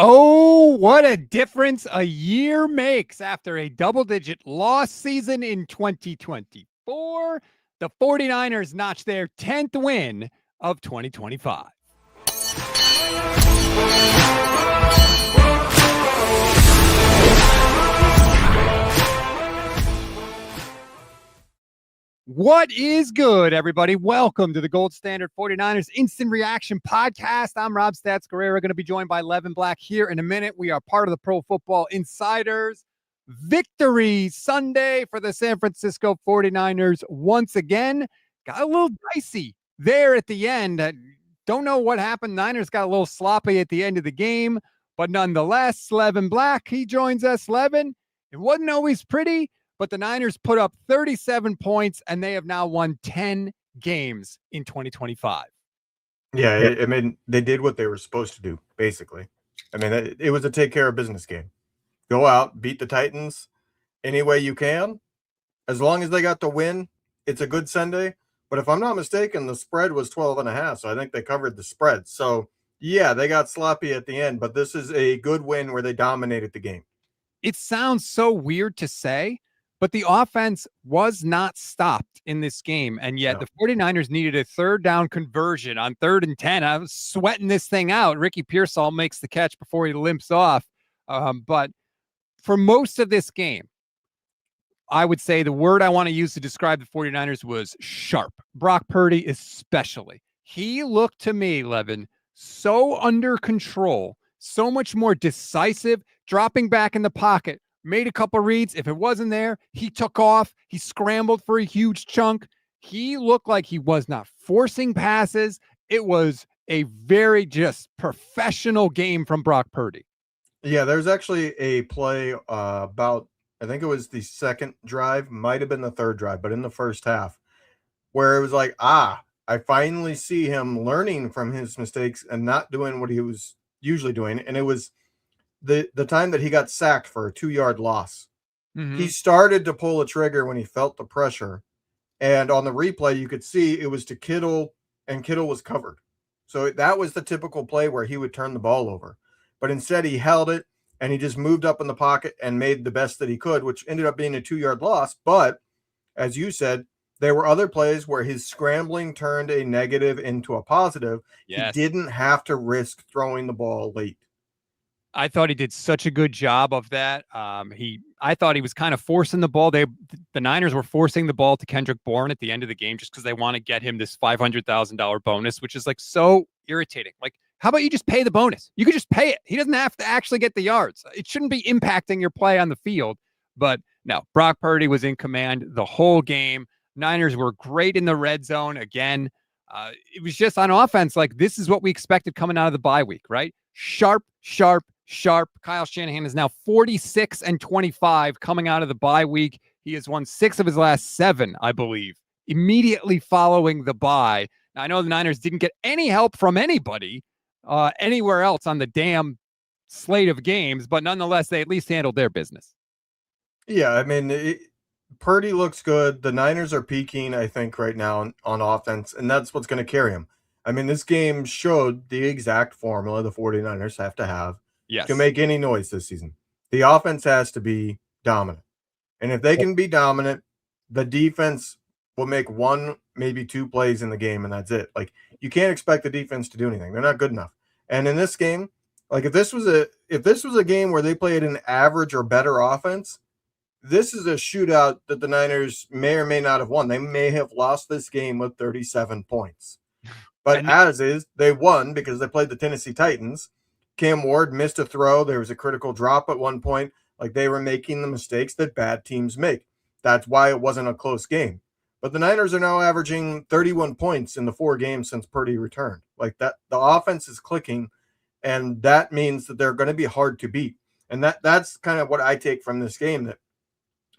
Oh, what a difference a year makes. After a double-digit loss season in 2024, the 49ers notched their 10th win of 2025. What is good, everybody? Welcome to the Gold Standard 49ers Instant Reaction Podcast. I'm Rob Stats Guerrero, going to be joined by Levin Black here in a minute. We are part of the Pro Football Insiders. Victory Sunday for the San Francisco 49ers once again. Got a little dicey there at the end. Don't know what happened. Niners got a little sloppy at the end of the game, but nonetheless, Levin Black, he joins us. Levin, it wasn't always pretty, but the Niners put up 37 points, and they have now won 10 games in 2025. Yeah, I mean, they did what they were supposed to do, basically. I mean, it was a take-care-of business game. Go out, beat the Titans any way you can. As long as they got the win, it's a good Sunday. But if I'm not mistaken, the spread was 12.5, so I think they covered the spread. So, yeah, they got sloppy at the end, but this is a good win where they dominated the game. It sounds so weird to say, but the offense was not stopped in this game, and yet the 49ers needed a third down conversion on 3rd and 10. I was sweating this thing out. Ricky Pearsall makes the catch before he limps off. But for most of this game, I would say the word I want to use to describe the 49ers was sharp. Brock Purdy especially. He looked to me, Levin, so under control, so much more decisive, dropping back in the pocket. Made a couple reads. If it wasn't there, he took off. He scrambled for a huge chunk. He looked like he was not forcing passes. It was a very just professional game from Brock Purdy. Yeah, there's actually a play about, I think it was the second drive, might have been the third drive, but in the first half, where it was like, I finally see him learning from his mistakes and not doing what he was usually doing. And it was the time that he got sacked for a 2-yard loss. Mm-hmm. He started to pull a trigger when he felt the pressure. And on the replay, you could see it was to Kittle, and Kittle was covered. So that was the typical play where he would turn the ball over. But instead, he held it, and he just moved up in the pocket and made the best that he could, which ended up being a 2-yard loss. But, as you said, there were other plays where his scrambling turned a negative into a positive. Yes. He didn't have to risk throwing the ball late. I thought he did such a good job of that. I thought he was kind of forcing the ball. The Niners were forcing the ball to Kendrick Bourne at the end of the game just because they want to get him this $500,000 bonus, which is like so irritating. Like, how about you just pay the bonus? You could just pay it. He doesn't have to actually get the yards. It shouldn't be impacting your play on the field. But no, Brock Purdy was in command the whole game. Niners were great in the red zone again. It was just on offense. Like, this is what we expected coming out of the bye week, right? Sharp. Kyle Shanahan is now 46-25 coming out of the bye week. He has won 6 of his last 7, I believe, immediately following the bye. Now, I know the Niners didn't get any help from anybody anywhere else on the damn slate of games, but nonetheless, they at least handled their business. Yeah, I mean, Purdy looks good. The Niners are peaking, I think, right now on offense, and that's what's going to carry them. I mean, this game showed the exact formula the 49ers have to have to make any noise this season. The offense has to be dominant. And if they can be dominant, the defense will make 1, maybe 2 plays in the game, and that's it. Like, you can't expect the defense to do anything. They're not good enough. And in this game, like, if this was a game where they played an average or better offense, this is a shootout that the Niners may or may not have won. They may have lost this game with 37 points. But as is, they won because they played the Tennessee Titans. Cam Ward missed a throw. There was a critical drop at one point. Like, they were making the mistakes that bad teams make. That's why it wasn't a close game. But the Niners are now averaging 31 points in the 4 games since Purdy returned. Like, that, the offense is clicking, and that means that they're going to be hard to beat. And that's kind of what I take from this game, that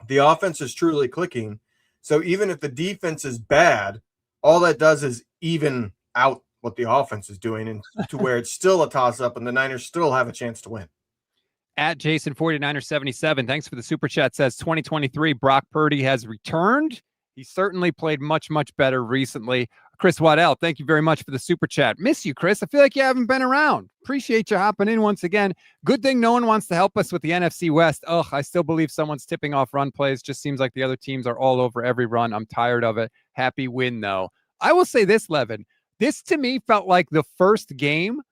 the offense is truly clicking. So even if the defense is bad, all that does is even out what the offense is doing, and to where it's still a toss-up and the Niners still have a chance to win. At Jason 49er77, thanks for the super chat, says 2023 Brock Purdy has returned. He certainly played much, much better recently. Chris Waddell, thank you very much for the super chat. Miss you, Chris. I feel like you haven't been around. Appreciate you hopping in once again. Good thing no one wants to help us with the NFC West. Ugh, I still believe someone's tipping off run plays. Just seems like the other teams are all over every run. I'm tired of it. Happy win, though. I will say this, Levin. This, to me, felt like the first game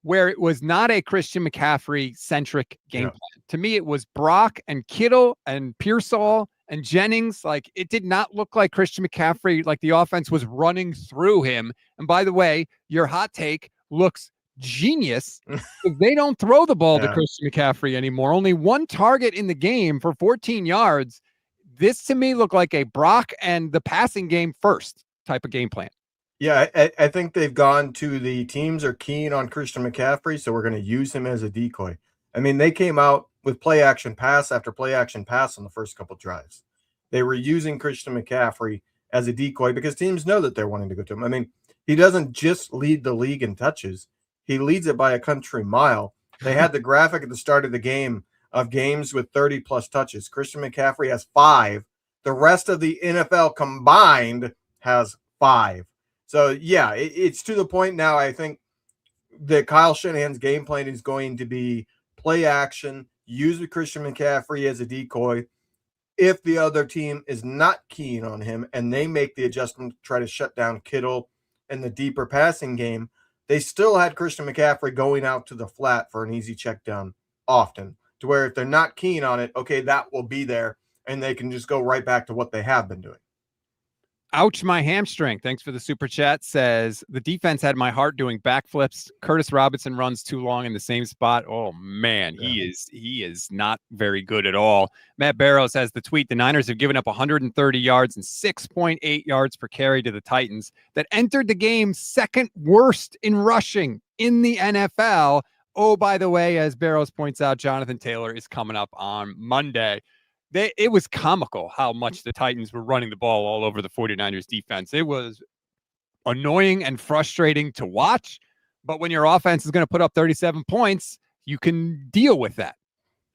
where it was not a Christian McCaffrey-centric game plan. To me, it was Brock and Kittle and Pearsall and Jennings. Like, it did not look like Christian McCaffrey, like the offense was running through him. And by the way, your hot take looks genius. They don't throw the ball to Christian McCaffrey anymore. Only one target in the game for 14 yards. This, to me, looked like a Brock and the passing game first type of game plan. Yeah, I think they've gone to the teams are keen on Christian McCaffrey, so we're going to use him as a decoy. I mean, they came out with play action pass after play action pass on the first couple drives. They were using Christian McCaffrey as a decoy because teams know that they're wanting to go to him. I mean, he doesn't just lead the league in touches. He leads it by a country mile. They had the graphic at the start of the game of games with 30-plus touches. Christian McCaffrey has 5. The rest of the NFL combined has 5. So, yeah, it's to the point now, I think, that Kyle Shanahan's game plan is going to be play action, use Christian McCaffrey as a decoy. If the other team is not keen on him and they make the adjustment to try to shut down Kittle in the deeper passing game, they still had Christian McCaffrey going out to the flat for an easy check down often, to where if they're not keen on it, okay, that will be there, and they can just go right back to what they have been doing. Ouch, my hamstring. Thanks for the super chat. Says the defense had my heart doing backflips. Curtis Robinson runs too long in the same spot. Oh man, he is not very good at all. Matt Barrows has the tweet. The Niners have given up 130 yards and 6.8 yards per carry to the Titans that entered the game second worst in rushing in the NFL. Oh, by the way, as Barrows points out, Jonathan Taylor is coming up on Monday. It was comical how much the Titans were running the ball all over the 49ers defense. It was annoying and frustrating to watch, but when your offense is going to put up 37 points, you can deal with that.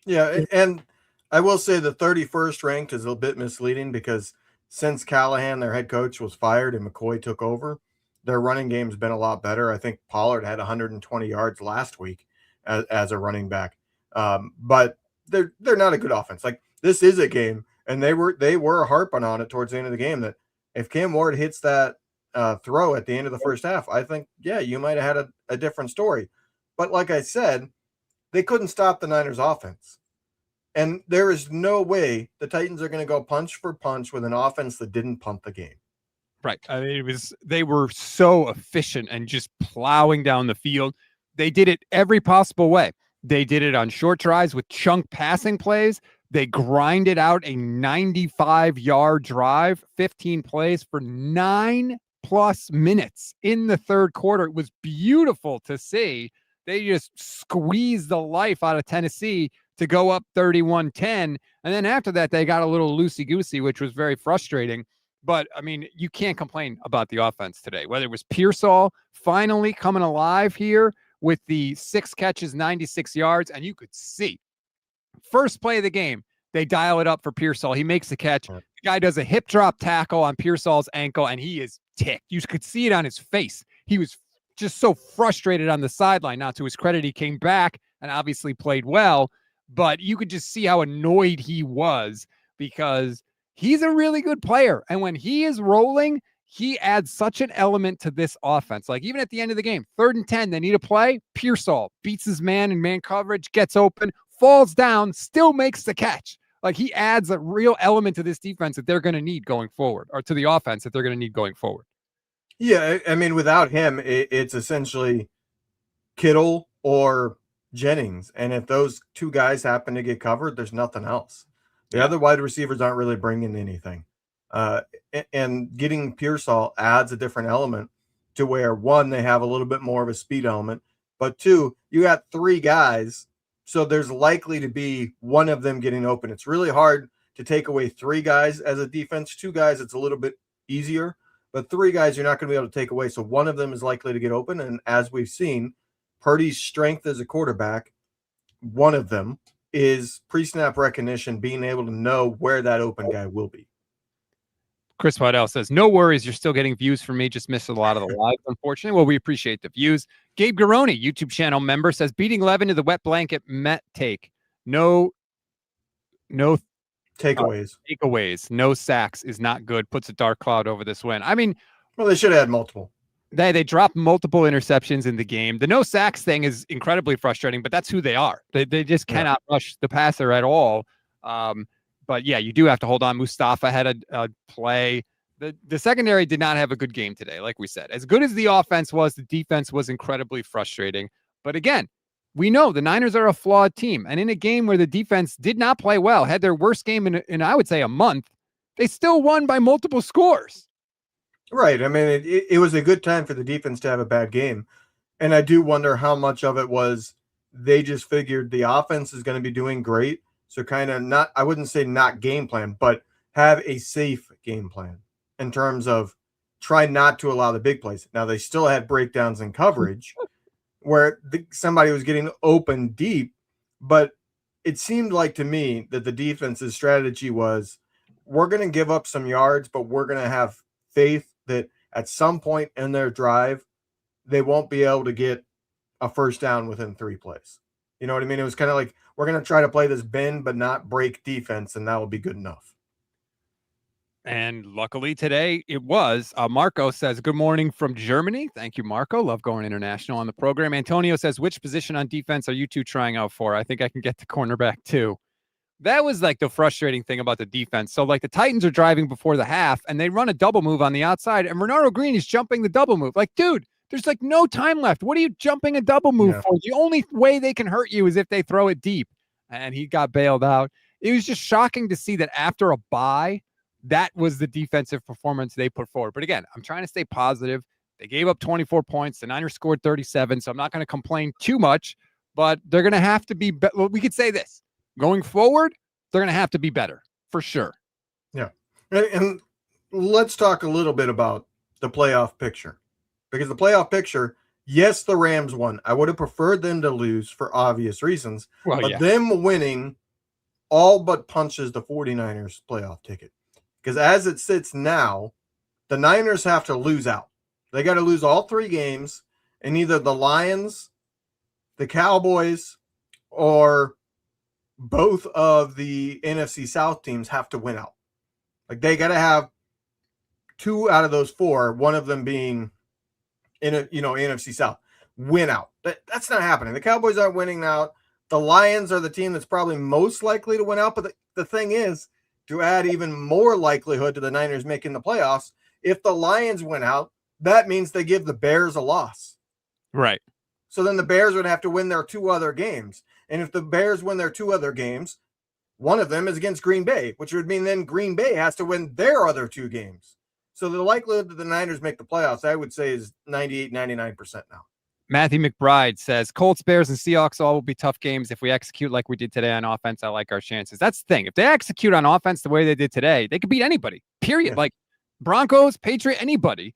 Yeah, and I will say the 31st ranked is a bit misleading because since Callahan, their head coach, was fired and McCoy took over, their running game's been a lot better. I think Pollard had 120 yards last week as a running back, but they're not a good offense. Like, this is a game, and they were harping on it towards the end of the game that if Cam Ward hits that throw at the end of the first half, I think, yeah, you might have had a different story. But like I said, they couldn't stop the Niners offense. And there is no way the Titans are going to go punch for punch with an offense that didn't punt the game. Right. I mean, they were so efficient and just plowing down the field. They did it every possible way. They did it on short drives with chunk passing plays. They grinded out a 95-yard drive, 15 plays for 9+ minutes in the third quarter. It was beautiful to see. They just squeezed the life out of Tennessee to go up 31-10. And then after that, they got a little loosey-goosey, which was very frustrating. But, I mean, you can't complain about the offense today. Whether it was Pearsall finally coming alive here with the 6 catches, 96 yards, and you could see first play of the game, they dial it up for Pearsall. He makes the catch. The guy does a hip drop tackle on Pearsall's ankle, and he is ticked. You could see it on his face. He was just so frustrated on the sideline. Now, to his credit, he came back and obviously played well, but you could just see how annoyed he was because he's a really good player. And when he is rolling, he adds such an element to this offense. Like, even at the end of the game, 3rd and 10, they need a play. Pearsall beats his man in man coverage, gets open, falls down, still makes the catch. Like, he adds a real element to this defense that they're going to need going forward, or to the offense that they're going to need going forward. Yeah, I mean, without him, it's essentially Kittle or Jennings. And if those two guys happen to get covered, there's nothing else. The other wide receivers aren't really bringing anything. And getting Pearsall adds a different element to where, one, they have a little bit more of a speed element, but two, you got 3 guys, so there's likely to be one of them getting open. It's really hard to take away 3 guys as a defense. 2 guys, it's a little bit easier, but 3 guys you're not going to be able to take away. So one of them is likely to get open. And as we've seen, Purdy's strength as a quarterback, one of them is pre-snap recognition, being able to know where that open guy will be. Chris Waddell says, no worries. You're still getting views from me. Just missed a lot of the lives, unfortunately. Well, we appreciate the views. Gabe Garoni, YouTube channel member, says, beating Levin to the wet blanket Met take. No takeaways. No sacks is not good. Puts a dark cloud over this win. I mean, well, they should have had multiple. They dropped multiple interceptions in the game. The no sacks thing is incredibly frustrating, but that's who they are. They just cannot rush the passer at all. But yeah, you do have to hold on. Mustafa had a play. The secondary did not have a good game today, like we said. As good as the offense was, the defense was incredibly frustrating. But again, we know the Niners are a flawed team. And in a game where the defense did not play well, had their worst game in I would say, a month, they still won by multiple scores. Right. I mean, it was a good time for the defense to have a bad game. And I do wonder how much of it was they just figured the offense is going to be doing great. So kind of not, I wouldn't say not game plan, but have a safe game plan in terms of try not to allow the big plays. Now, they still had breakdowns in coverage where somebody was getting open deep, but it seemed like to me that the defense's strategy was we're going to give up some yards, but we're going to have faith that at some point in their drive, they won't be able to get a first down within 3 plays. You know what I mean? It was kind of like, we're going to try to play this bend, but not break defense, and that will be good enough. And luckily today it was. Marco says, good morning from Germany. Thank you, Marco. Love going international on the program. Antonio says, which position on defense are you two trying out for? I think I can get the cornerback too. That was like the frustrating thing about the defense. So like the Titans are driving before the half and they run a double move on the outside and Renardo Green is jumping the double move. Like, dude, there's like no time left. What are you jumping a double move for? The only way they can hurt you is if they throw it deep. And he got bailed out. It was just shocking to see that after a bye, that was the defensive performance they put forward. But again, I'm trying to stay positive. They gave up 24 points. The Niners scored 37. So I'm not going to complain too much, but they're going to have to be, well, we could say this. Going forward, they're going to have to be better for sure. Yeah. And let's talk a little bit about the playoff picture. Because the playoff picture, yes, the Rams won. I would have preferred them to lose for obvious reasons. Well, but them winning all but punches the 49ers playoff ticket. Because as it sits now, the Niners have to lose out. They got to lose all 3 games, and either the Lions, the Cowboys, or both of the NFC South teams have to win out. Like they got to have 2 out of those 4, one of them being NFC South, win out. That's not happening. The Cowboys aren't winning out. The Lions are the team that's probably most likely to win out. But the thing is, to add even more likelihood to the Niners making the playoffs, if the Lions win out, that means they give the Bears a loss. Right. So then the Bears would have to win their 2 other games. And if the Bears win their 2 other games, one of them is against Green Bay, which would mean then Green Bay has to win their other 2 games. So the likelihood that the Niners make the playoffs, I would say, is 98, 99% now. Matthew McBride says, Colts, Bears, and Seahawks all will be tough games. If we execute like we did today on offense, I like our chances. That's the thing. If they execute on offense the way they did today, they could beat anybody, period. Yeah. Like Broncos, Patriot, anybody.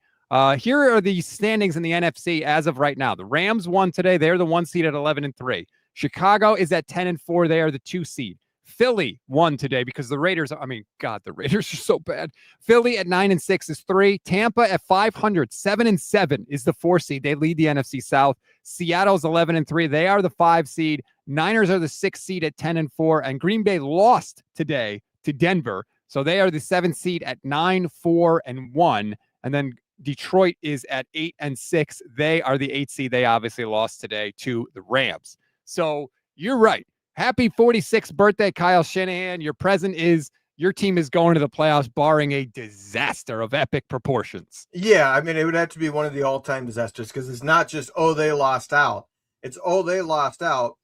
Here are the standings in the NFC as of right now. The Rams won today. They're the 1 seed at 11-3. Chicago is at 10-4. They are the 2 seed. Philly won today because the Raiders, the Raiders are so bad. Philly at 9-6 is 3. Tampa at 500, 7-7 is the 4 seed. They lead the NFC South. Seattle's 11-3. They are the 5 seed. Niners are the 6 seed at 10-4. And Green Bay lost today to Denver. So they are the 7 seed at 9-4-1. And then Detroit is at 8-6. They are the 8 seed. They obviously lost today to the Rams. So you're right. Happy 46th birthday, Kyle Shanahan. Your present is your team is going to the playoffs, barring a disaster of epic proportions. Yeah, I mean, it would have to be one of the all-time disasters because it's not just, they lost out. It's, they lost out.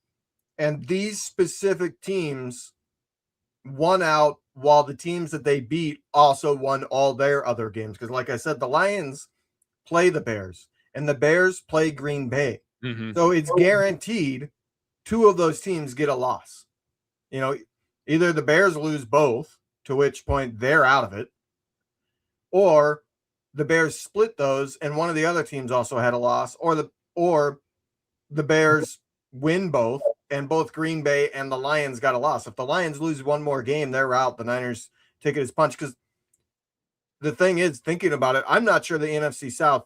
And these specific teams won out while the teams that they beat also won all their other games. Because like I said, the Lions play the Bears and the Bears play Green Bay. Mm-hmm. So it's guaranteed 2 of those teams get a loss. Either the Bears lose both, to which point they're out of it, or the Bears split those and one of the other teams also had a loss, or the Bears win both and both Green Bay and the Lions got a loss. If the Lions lose one more game, they're out. The Niners take it as punch because the thing is, thinking about it, I'm not sure the NFC South.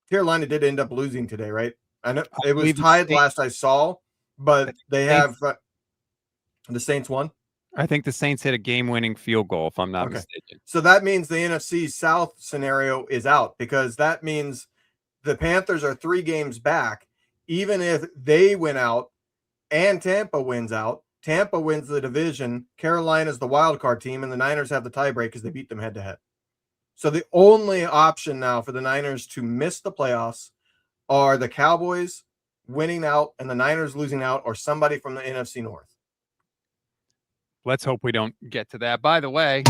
Carolina did end up losing today, right? I know I it was believe the tied Saints, last I saw, but they Saints, have the Saints won. I think the Saints hit a game-winning field goal, if I'm not Okay, mistaken. so that means the NFC South scenario is out, because that means the Panthers are 3 games back. Even if they win out and Tampa wins out, Tampa wins the division. Carolina's the wild card team, and the Niners have the tiebreak because they beat them head to head. So the only option now for the Niners to miss the playoffs are the Cowboys winning out and the Niners losing out, or somebody from the NFC North. Let's hope we don't get to that. By the way,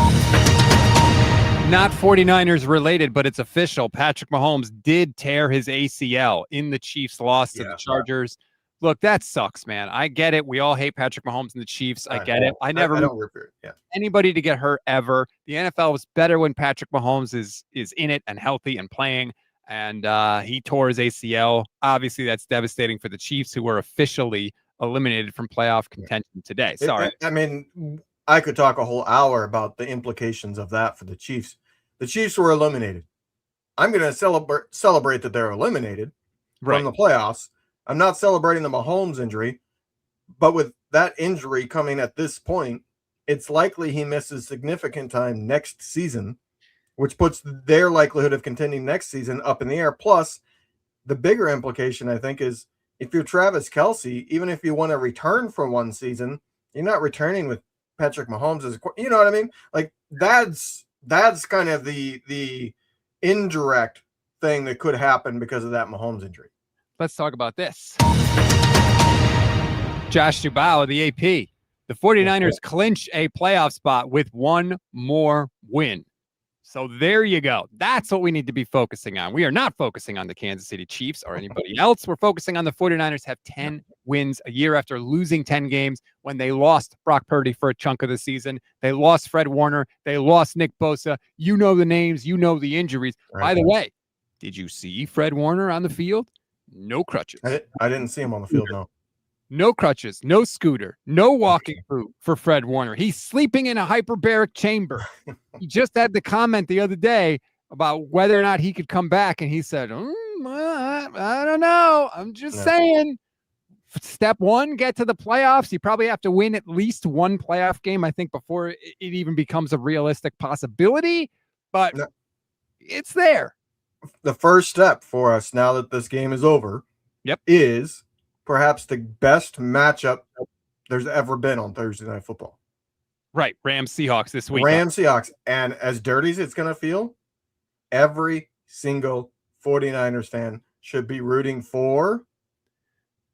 not 49ers related, but it's official. Patrick Mahomes did tear his ACL in the Chiefs' loss to the Chargers. Look, that sucks, man. I get it. We all hate Patrick Mahomes and the Chiefs. I get it. I don't root for it. Yeah. Anybody to get hurt ever. The NFL was better when Patrick Mahomes is in it and healthy and playing. And he tore his ACL. Obviously, that's devastating for the Chiefs, who were officially eliminated from playoff contention today. Sorry. I mean, I could talk a whole hour about the implications of that for the Chiefs. The Chiefs were eliminated. I'm going to celebrate that they're eliminated from the playoffs. I'm not celebrating the Mahomes injury, but with that injury coming at this point, it's likely he misses significant time next season, which puts their likelihood of contending next season up in the air. Plus, the bigger implication, I think, is if you're Travis Kelce, even if you want to return for one season, you're not returning with Patrick Mahomes as, you know what I mean? Like that's kind of the indirect thing that could happen because of that Mahomes injury. Let's talk about this. Josh Dubow of the AP. The 49ers clinch a playoff spot with one more win. So there you go. That's what we need to be focusing on. We are not focusing on the Kansas City Chiefs or anybody else. We're focusing on the 49ers have 10 wins a year after losing 10 games when they lost Brock Purdy for a chunk of the season. They lost Fred Warner. They lost Nick Bosa. You know the names. You know the injuries. Right. By the way, did you see Fred Warner on the field? No crutches. I didn't see him on the field, no. No crutches, no scooter, no walking boot for Fred Warner. He's sleeping in a hyperbaric chamber. He just had the comment the other day about whether or not he could come back, and he said, I don't know. I'm just saying. Step one, get to the playoffs. You probably have to win at least one playoff game, I think, before it even becomes a realistic possibility. But it's there. The first step for us now that this game is over is perhaps the best matchup there's ever been on Thursday Night Football. Right. Rams Seahawks this week. Rams Seahawks. And as dirty as it's going to feel, every single 49ers fan should be rooting for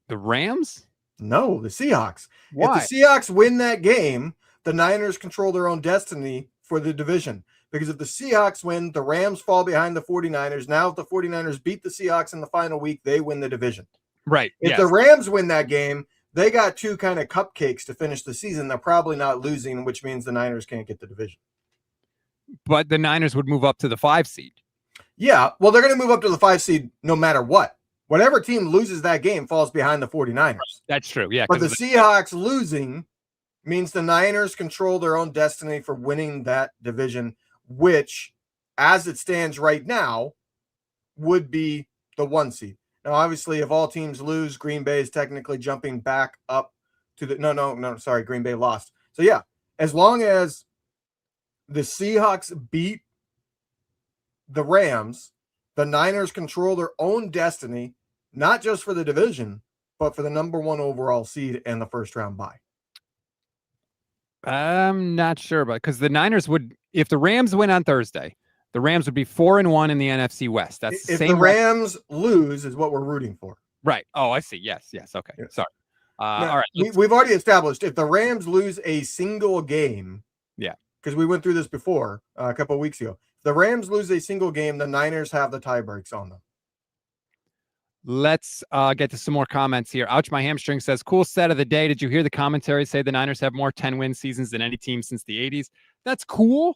the Rams? No, the Seahawks. Why? If the Seahawks win that game, the Niners control their own destiny for the division. Because if the Seahawks win, the Rams fall behind the 49ers. Now, if the 49ers beat the Seahawks in the final week, they win the division. Right. If the Rams win that game, they got two kind of cupcakes to finish the season. They're probably not losing, which means the Niners can't get the division. But the Niners would move up to the 5 seed. Yeah, well, they're going to move up to the 5 seed no matter what. Whatever team loses that game falls behind the 49ers. That's true, yeah. But the Seahawks losing means the Niners control their own destiny for winning that division, which, as it stands right now, would be the 1 seed. Now, obviously, if all teams lose, Green Bay is technically jumping back up to the – Green Bay lost. So, yeah, as long as the Seahawks beat the Rams, the Niners control their own destiny, not just for the division, but for the number 1 overall seed and the first-round bye. I'm not sure about because the Niners would – if the Rams win on Thursday – the Rams would be 4-1 in the NFC West. That's if the Rams lose is what we're rooting for. Right. Oh, I see. Yes. Okay. Yeah. Sorry. Now, all right. We've already established if the Rams lose a single game. Yeah. Because we went through this before a couple of weeks ago. If the Rams lose a single game, the Niners have the tie breaks on them. Let's get to some more comments here. Ouch, my hamstring says, cool set of the day. Did you hear the commentary say the Niners have more 10-win seasons than any team since the 80s? That's cool.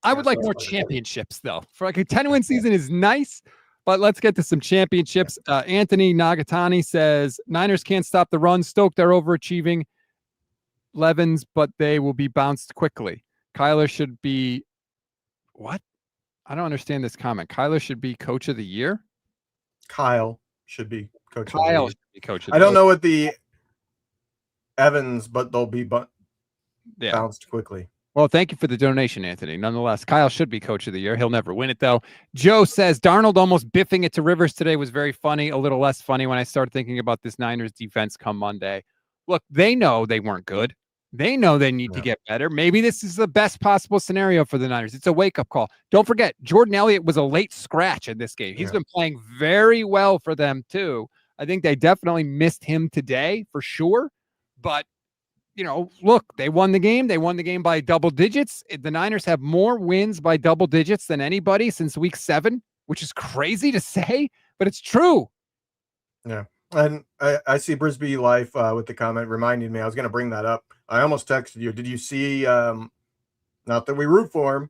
I would like more championships, though. For like a 10-win season is nice, but let's get to some championships. Anthony Nagatani says, Niners can't stop the run. Stoke, they're overachieving. Levens, but they will be bounced quickly. Kyler should be... What? I don't understand this comment. Kyler should be coach of the year. Kyle should be coach of the Kyle year. should be coach of I the don't year. know what the Evans, but they'll be Yeah. bounced quickly. Well, thank you for the donation, Anthony. Nonetheless, Kyle should be coach of the year. He'll never win it, though. Joe says Darnold almost biffing it to Rivers today was very funny. A little less funny when I started thinking about this Niners defense come Monday. Look, they know they weren't good. They know they need to get better. Maybe this is the best possible scenario for the Niners. It's a wake-up call. Don't forget, Jordan Elliott was a late scratch in this game. He's been playing very well for them, too. I think they definitely missed him today for sure. But look, they won the game. They won the game by double digits. The Niners have more wins by double digits than anybody since week 7, which is crazy to say, but it's true. Yeah. And I see Brisbee Life with the comment reminding me, I was going to bring that up. I almost texted you. Did you see, not that we root for him,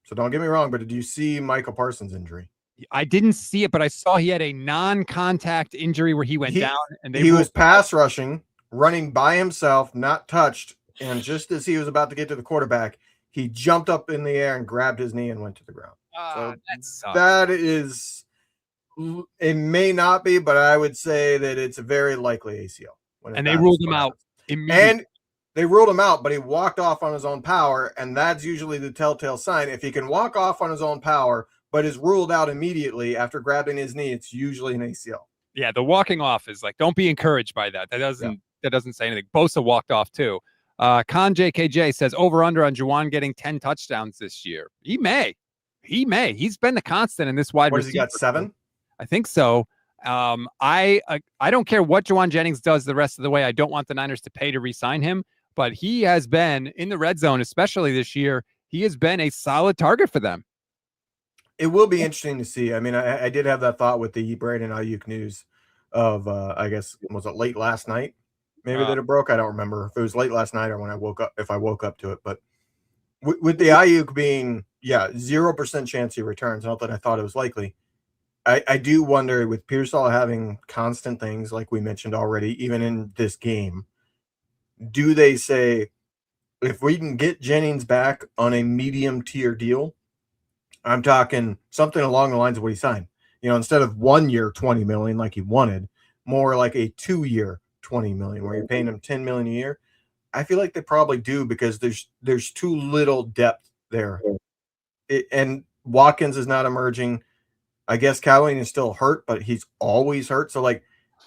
so don't get me wrong, but did you see Michael Parsons' injury? I didn't see it, but I saw he had a non-contact injury where he went down. And he was pass rushing, running by himself, not touched. And just as he was about to get to the quarterback, he jumped up in the air and grabbed his knee and went to the ground. So that is, it may not be, but I would say that it's a very likely ACL. And they ruled him out immediately. And they ruled him out, but he walked off on his own power. And that's usually the telltale sign. If he can walk off on his own power, but is ruled out immediately after grabbing his knee, it's usually an ACL. Yeah, the walking off is like, don't be encouraged by that. That doesn't say anything. Bosa walked off too. Con JKJ says over under on Juwan getting 10 touchdowns this year. He may. He's been the constant in this wide receiver. He got 7? I think so. I don't care what Juwan Jennings does the rest of the way. I don't want the Niners to pay to re-sign him, but he has been in the red zone, especially this year. He has been a solid target for them. It will be interesting to see. I mean, I did have that thought with the Brandon Aiyuk news of, I guess, was it late last night? Maybe that it broke. I don't remember if it was late last night or when I woke up, if I woke up to it. But with the Aiyuk being, 0% chance he returns, not that I thought it was likely. I do wonder with Pearsall having constant things like we mentioned already, even in this game, do they say, if we can get Jennings back on a medium tier deal, I'm talking something along the lines of what he signed, instead of 1 year, $20 million like he wanted, more like a 2 year, $20 million, where you're paying him $10 million a year. I feel like they probably do because there's too little depth there. And Watkins is not emerging. I guess Cowling is still hurt, but he's always hurt. So,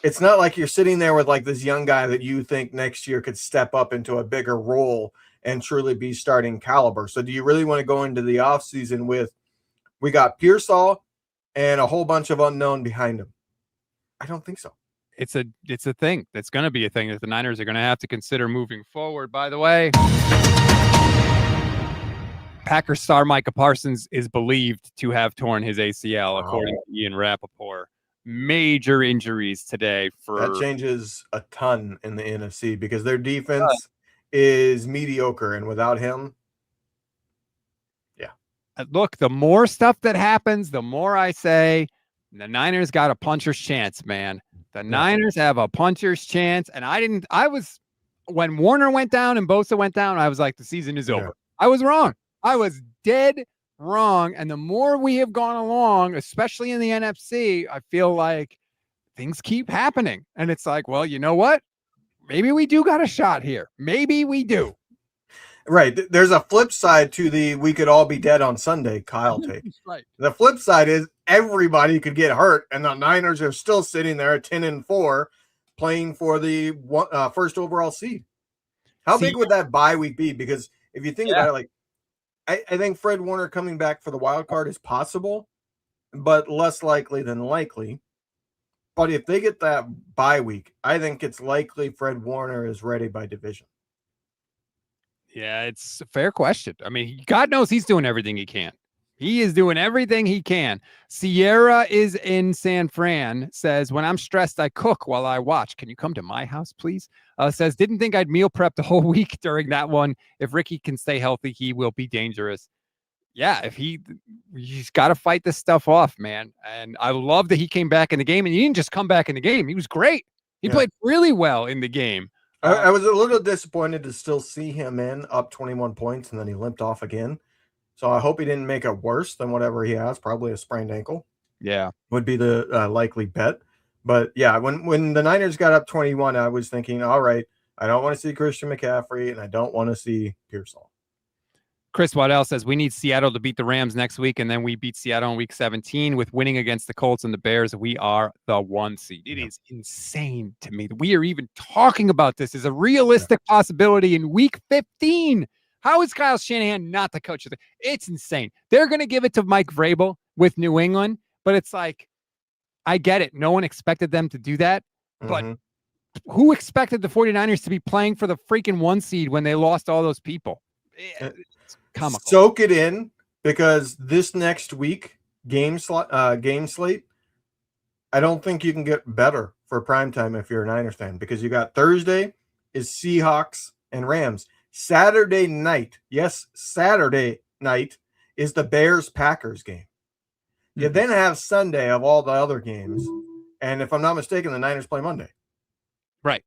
it's not like you're sitting there with, this young guy that you think next year could step up into a bigger role and truly be starting caliber. So, do you really want to go into the offseason with, we got Pearsall and a whole bunch of unknown behind him? I don't think so. It's a thing. That's going to be a thing that the Niners are going to have to consider moving forward. By the way, Packers star Micah Parsons is believed to have torn his ACL, according to Ian Rappaport. Major injuries today. That changes a ton in the NFC because their defense is mediocre, and without him, look, the more stuff that happens, the more I say the Niners got a puncher's chance, man. The Niners have a puncher's chance. And when Warner went down and Bosa went down, I was like, the season is over. I was wrong. I was dead wrong. And the more we have gone along, especially in the NFC, I feel like things keep happening. And it's like, well, you know what? Maybe we do got a shot here. Maybe we do. Right. There's a flip side to the we could all be dead on Sunday, Kyle take. Right. The flip side is everybody could get hurt, and the Niners are still sitting there at 10-4 playing for the first overall seed. How big would that bye week be? Because if you think about it, I think Fred Warner coming back for the wild card is possible, but less likely than likely. But if they get that bye week, I think it's likely Fred Warner is ready by division. Yeah, it's a fair question. I mean, God knows he's doing everything he can. He is doing everything he can. Sierra is in San Fran, says, when I'm stressed, I cook while I watch. Can you come to my house, please? Says, didn't think I'd meal prep the whole week during that one. If Ricky can stay healthy, he will be dangerous. Yeah, he's got to fight this stuff off, man. And I love that he came back in the game. And he didn't just come back in the game. He was great. He played really well in the game. I was a little disappointed to still see him up 21 points, and then he limped off again. So I hope he didn't make it worse than whatever he has, probably a sprained ankle. Yeah. Would be the likely bet. But yeah, when the Niners got up 21, I was thinking, all right, I don't want to see Christian McCaffrey and I don't want to see Pearsall. Chris Waddell says we need Seattle to beat the Rams next week, and then we beat Seattle in week 17 with winning against the Colts and the Bears. We are the 1 seed. It is insane to me that we are even talking about this as a realistic possibility in week 15. How is Kyle Shanahan not the coach of the? It's insane. They're going to give it to Mike Vrabel with New England, but it's like, I get it. No one expected them to do that, but who expected the 49ers to be playing for the freaking 1 seed when they lost all those people? It's comical. Soak it in, because this next week game slate, I don't think you can get better for primetime if you're a Niners fan, because you got Thursday is Seahawks and Rams. Saturday night, yes, Saturday night is the Bears-Packers game. You then have Sunday of all the other games, and if I'm not mistaken, the Niners play Monday. Right.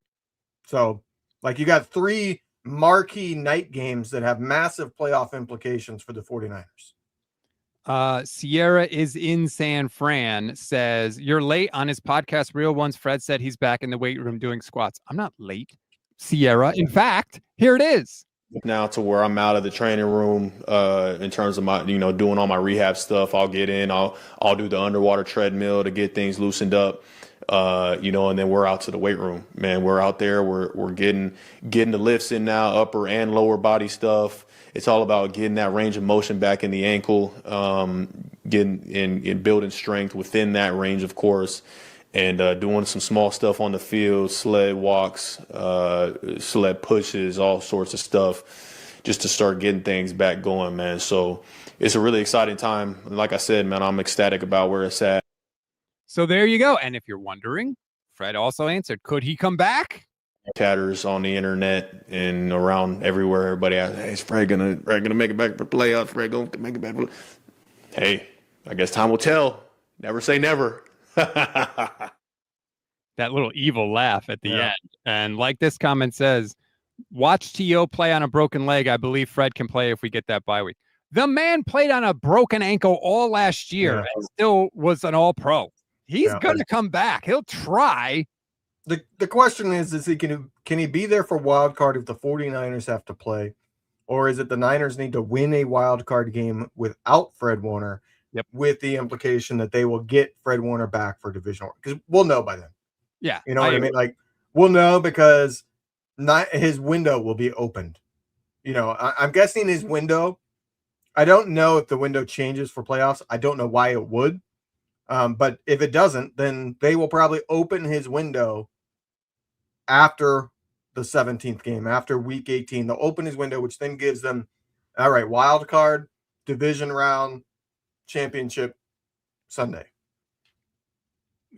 So, like, you got 3 marquee night games that have massive playoff implications for the 49ers. Sierra is in San Fran says, you're late on his podcast, Real Ones. Fred said he's back in the weight room doing squats. I'm not late, Sierra. In fact, here it is. Now to where I'm out of the training room in terms of my, doing all my rehab stuff. I'll get in, I'll do the underwater treadmill to get things loosened up. And then we're out to the weight room, man. We're out there. We're getting the lifts in now, upper and lower body stuff. It's all about getting that range of motion back in the ankle, getting in building strength within that range, of course, and doing some small stuff on the field, sled walks, sled pushes, all sorts of stuff, just to start getting things back going, man. So it's a really exciting time. Like I said, man, I'm ecstatic about where it's at. So there you go. And if you're wondering, Fred also answered, could he come back? Chatters on the internet and around everywhere. Everybody asks, hey, is Fred gonna make it back for playoffs? Fred gonna make it back for... Hey, I guess time will tell. Never say never. That little evil laugh at the end. And like this comment says, watch T.O. play on a broken leg. I believe Fred can play if we get that bye week. The man played on a broken ankle all last year and still was an all-pro. He's going to come back. He'll try. The question is he can he be there for wild card if the 49ers have to play? Or is it the Niners need to win a wild card game without Fred Warner, with the implication that they will get Fred Warner back for divisional? Because we'll know by then. Yeah. You know what I mean? Like, we'll know because his window will be opened. I'm guessing his window. I don't know if the window changes for playoffs. I don't know why it would. But if it doesn't, then they will probably open his window after the 17th game, after week 18. They'll open his window, which then gives them, all right, wild card, division round, championship Sunday.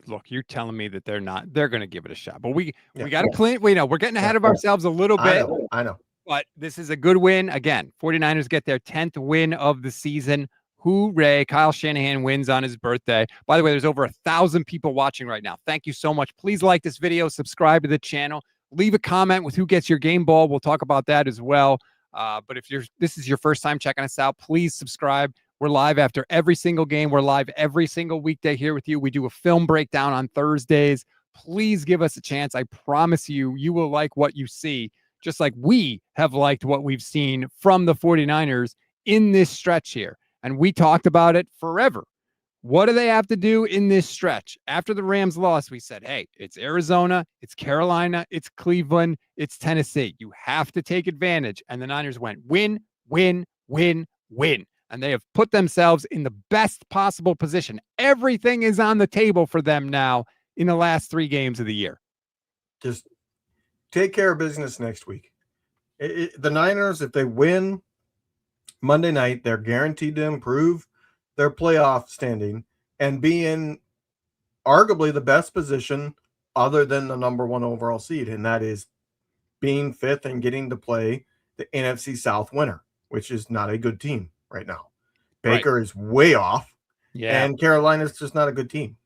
Look, you're telling me that they're going to give it a shot, but we got to clean. We're getting ahead of ourselves a little bit. I know. But this is a good win. Again, 49ers get their 10th win of the season. Hooray. Kyle Shanahan wins on his birthday. By the way, there's over 1,000 people watching right now. Thank you so much. Please like this video, subscribe to the channel, leave a comment with who gets your game ball. We'll talk about that as well. But if this is your first time checking us out, please subscribe. We're live after every single game. We're live every single weekday here with you. We do a film breakdown on Thursdays. Please give us a chance. I promise you, you will like what you see, just like we have liked what we've seen from the 49ers in this stretch here. And we talked about it forever. What do they have to do in this stretch? After the Rams lost, we said, hey, it's Arizona, it's Carolina, it's Cleveland, it's Tennessee. You have to take advantage. And the Niners went win, win, win, win. And they have put themselves in the best possible position. Everything is on the table for them now in the last 3 games of the year. Just take care of business next week. The Niners, if they win Monday night, they're guaranteed to improve their playoff standing and be in arguably the best position other than the number 1 overall seed, and that is being 5th and getting to play the NFC South winner, which is not a good team right now. Baker is way off, and Carolina's just not a good team.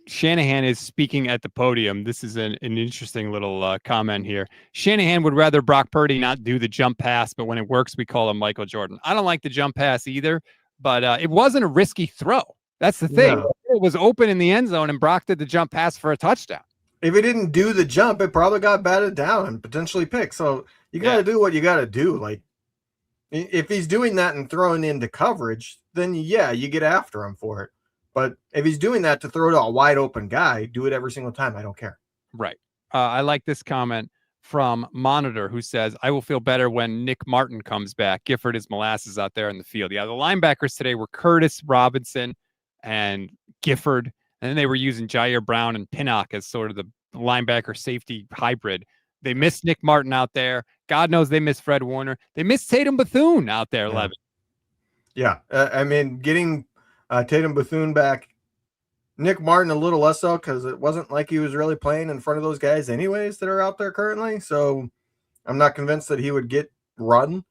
Shanahan is speaking at the podium. This is an interesting little comment here. Shanahan would rather Brock Purdy not do the jump pass, but when it works, we call him Michael Jordan. I don't like the jump pass either, but it wasn't a risky throw. That's the thing. No. It was open in the end zone, and Brock did the jump pass for a touchdown. If he didn't do the jump, it probably got batted down and potentially picked. So you got to do what you got to do. Like, if he's doing that and throwing into coverage, then yeah, you get after him for it. But if he's doing that to throw to a wide open guy, do it every single time. I don't care. Right. I like this comment from Monitor, who says, I will feel better when Nick Martin comes back. Gifford is molasses out there in the field. Yeah, the linebackers today were Curtis Robinson and Gifford. And then they were using Jair Brown and Pinnock as sort of the linebacker safety hybrid. They missed Nick Martin out there. God knows they missed Fred Warner. They missed Tatum Bethune out there, yeah. Levin. Yeah. I mean, getting Tatum Bethune back, Nick Martin a little less so because it wasn't like he was really playing in front of those guys anyways that are out there currently. So I'm not convinced that he would get run.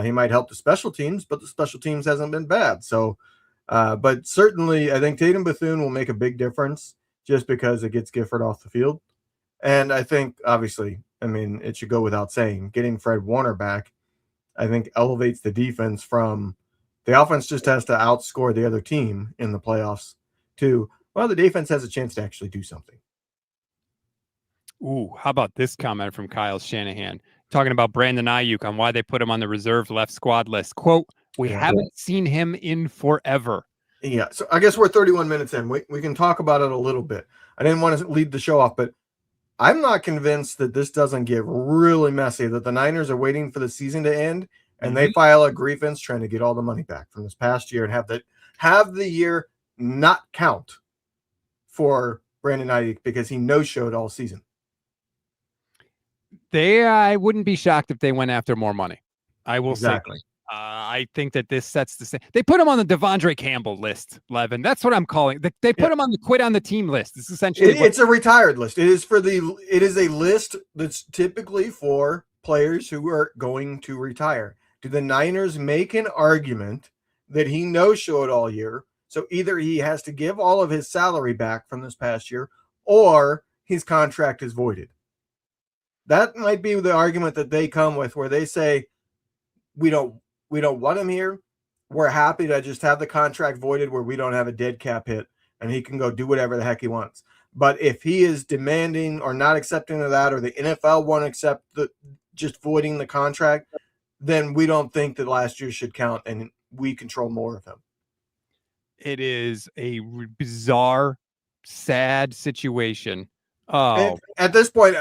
He might help the special teams, but the special teams hasn't been bad. So, but certainly I think Tatum Bethune will make a big difference just because it gets Gifford off the field. And I think, obviously, I mean, it should go without saying, getting Fred Warner back, I think elevates the defense from the offense just has to outscore the other team in the playoffs to, well, the defense has a chance to actually do something. Ooh, how about this comment from Kyle Shanahan talking about Brandon Aiyuk on why they put him on the reserve left squad list. Quote, we haven't seen him in forever. Yeah, so I guess we're 31 minutes in. We can talk about it a little bit. I didn't want to lead the show off, but I'm not convinced that this doesn't get really messy, that the Niners are waiting for the season to end and they file a grievance trying to get all the money back from this past year and have the year not count for Brandon Aiyuk because he no-showed all season. I wouldn't be shocked if they went after more money. I will say. I think that this sets the same. They put him on the Devondre Campbell list, Levin. That's what I'm calling. They put him on the quit on the team list. It's essentially it's a retired list. It is a list that's typically for players who are going to retire. Do the Niners make an argument that he no-showed all year? So either he has to give all of his salary back from this past year, or his contract is voided. That might be the argument that they come with, where they say, we don't want him here. We're happy to just have the contract voided where we don't have a dead cap hit and he can go do whatever the heck he wants. But if he is demanding or not accepting of that, or the NFL won't accept just voiding the contract, then we don't think that last year should count and we control more of him. It is a bizarre, sad situation. And at this point,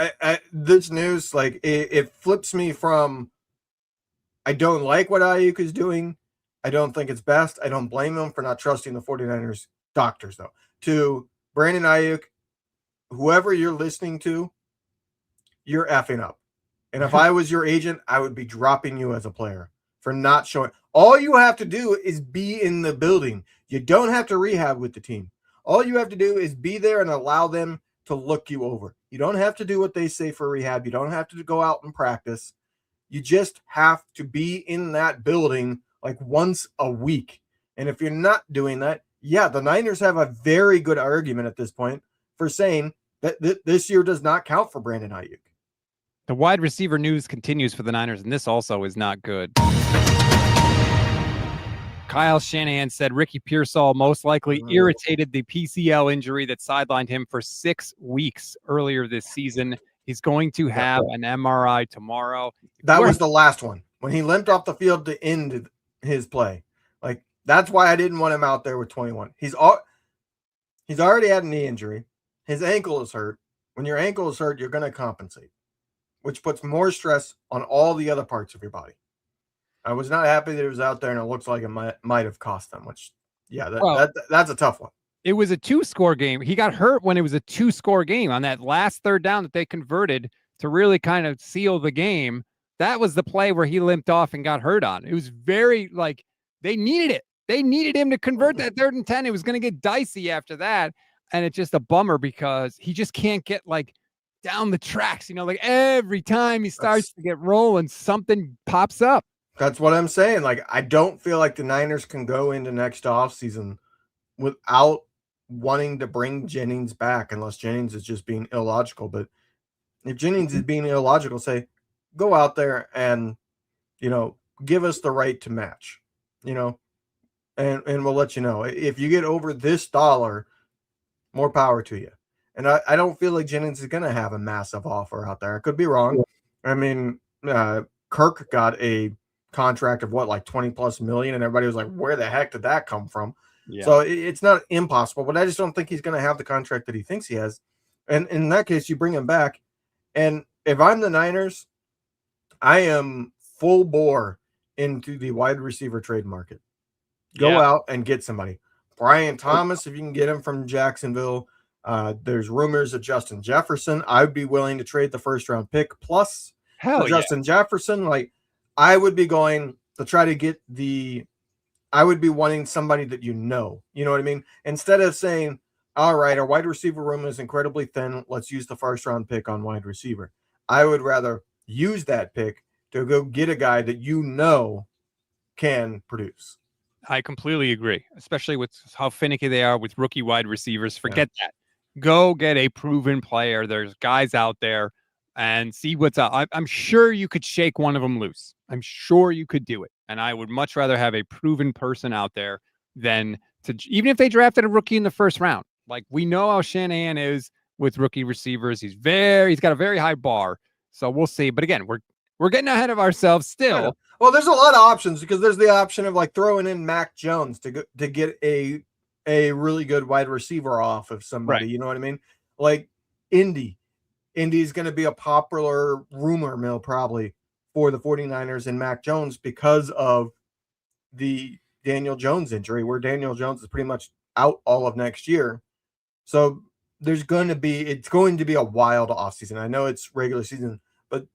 this news, like it flips me from, I don't like what Aiyuk is doing. I don't think it's best. I don't blame him for not trusting the 49ers doctors, though. To Brandon Aiyuk, whoever you're listening to, you're effing up. And if I was your agent, I would be dropping you as a player for not showing. All you have to do is be in the building. You don't have to rehab with the team. All you have to do is be there and allow them to look you over. You don't have to do what they say for rehab. You don't have to go out and practice. You just have to be in that building like once a week. And if you're not doing that, yeah, the Niners have a very good argument at this point for saying that this year does not count for Brandon Aiyuk. The wide receiver news continues for the Niners, and this also is not good. Kyle Shanahan said Ricky Pearsall most likely irritated the PCL injury that sidelined him for 6 weeks earlier this season. He's going to have an MRI tomorrow. That was the last one when he limped off the field to end his play. Like, that's why I didn't want him out there with 21. He's already had a knee injury. His ankle is hurt. When your ankle is hurt, you're going to compensate, which puts more stress on all the other parts of your body. I was not happy that it was out there, and it looks like it might have cost them, which, yeah, that's a tough one. It was a 2-score game. He got hurt when it was a 2-score game on that last third down that they converted to really kind of seal the game. That was the play where he limped off and got hurt on. It was very, like, they needed it. They needed him to convert that 3rd and 10. It was going to get dicey after that. And it's just a bummer because he just can't get, like, down the tracks. You know, like every time he starts to get rolling, something pops up. That's what I'm saying. Like, I don't feel like the Niners can go into next offseason without wanting to bring Jennings back unless Jennings is just being illogical. But if Jennings is being illogical, say, go out there and, give us the right to match, and we'll let you know. If you get over this dollar, more power to you. And I don't feel like Jennings is going to have a massive offer out there. I could be wrong. I mean, Kirk got a contract of like 20 plus million, and everybody was like, where the heck did that come from? Yeah. So it's not impossible, but I just don't think he's going to have the contract that he thinks he has. And in that case, you bring him back. And if I'm the Niners, I am full bore into the wide receiver trade market. Go out and get somebody. Brian Thomas, if you can get him from Jacksonville. There's rumors of Justin Jefferson. I would be willing to trade the first round pick plus for Justin Jefferson. Like, I would be going to try to get I would be wanting somebody that you know what I mean? Instead of saying, all right, our wide receiver room is incredibly thin, let's use the first round pick on wide receiver. I would rather use that pick to go get a guy that can produce. I completely agree, especially with how finicky they are with rookie wide receivers. Forget that. Go get a proven player. There's guys out there and see what's up. I'm sure you could shake one of them loose. I'm sure you could do it. And I would much rather have a proven person out there than even if they drafted a rookie in the first round. Like, we know how Shanahan is with rookie receivers. He's got a very high bar. So we'll see. But again, we're getting ahead of ourselves still. Well, there's a lot of options because there's the option of like throwing in Mac Jones to get a really good wide receiver off of somebody. Right. You know what I mean? Like Indy is going to be a popular rumor mill probably for the 49ers and Mac Jones because of the Daniel Jones injury, where Daniel Jones is pretty much out all of next year. So it's going to be a wild offseason. I know it's regular season, but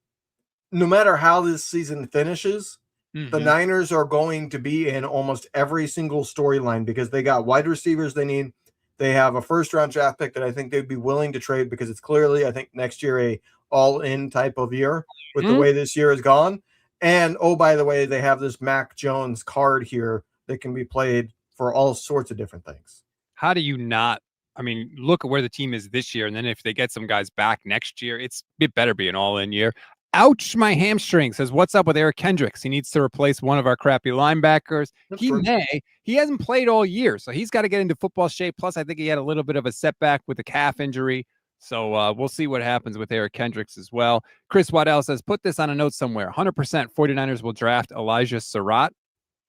no matter how this season finishes, the Niners are going to be in almost every single storyline because they got wide receivers they need. They have a first-round draft pick that I think they'd be willing to trade because it's clearly, I think, next year a all-in type of year with the way this year has gone. And, oh, by the way, they have this Mac Jones card here that can be played for all sorts of different things. How do you not? I mean, look at where the team is this year, and then if they get some guys back next year, it better be an all-in year. Ouch, my hamstring, says, what's up with Eric Kendricks? He needs to replace one of our crappy linebackers. He hasn't played all year, so he's got to get into football shape. Plus, I think he had a little bit of a setback with a calf injury. So we'll see what happens with Eric Kendricks as well. Chris Waddell says, put this on a note somewhere. 100% 49ers will draft Elijah Surratt.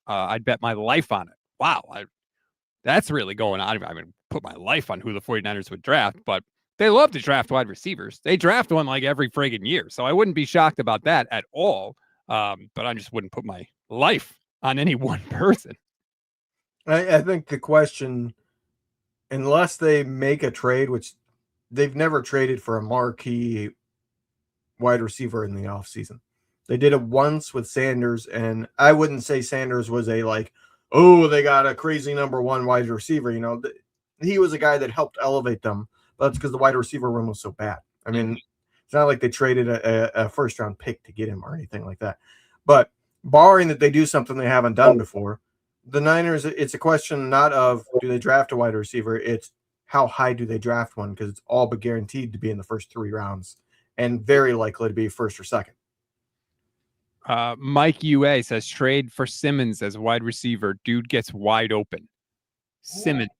I'd bet my life on it. Wow, that's really going on. I mean, put my life on who the 49ers would draft, but they love to draft wide receivers. They draft one like every friggin' year. So I wouldn't be shocked about that at all. But I just wouldn't put my life on any one person. I think the question, unless they make a trade, which they've never traded for a marquee wide receiver in the offseason. They did it once with Sanders, and I wouldn't say Sanders was they got a crazy number one wide receiver. He was a guy that helped elevate them. But that's because the wide receiver room was so bad. I mean, it's not like they traded a first-round pick to get him or anything like that. But barring that they do something they haven't done before, the Niners, it's a question not of do they draft a wide receiver, it's how high do they draft one, because it's all but guaranteed to be in the first 3 rounds and very likely to be first or second. Mike UA says, trade for Simmons as wide receiver. Dude gets wide open. Simmons.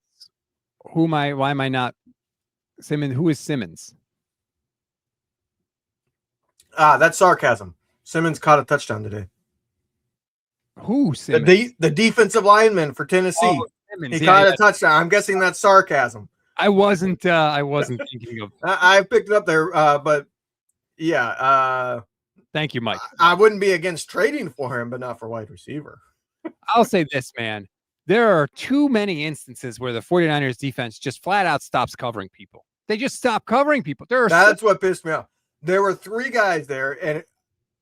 Why am I not? Simmons, who is Simmons? That's sarcasm. Simmons caught a touchdown today. Who, Simmons? The defensive lineman for Tennessee. Oh, Simmons. He caught a touchdown. I'm guessing that's sarcasm. I wasn't thinking of. I picked it up there, but yeah. Thank you, Mike. I wouldn't be against trading for him, but not for wide receiver. I'll say this, man. There are too many instances where the 49ers defense just flat out stops covering people. They just stop covering people. That's what pissed me off. There were 3 guys there, and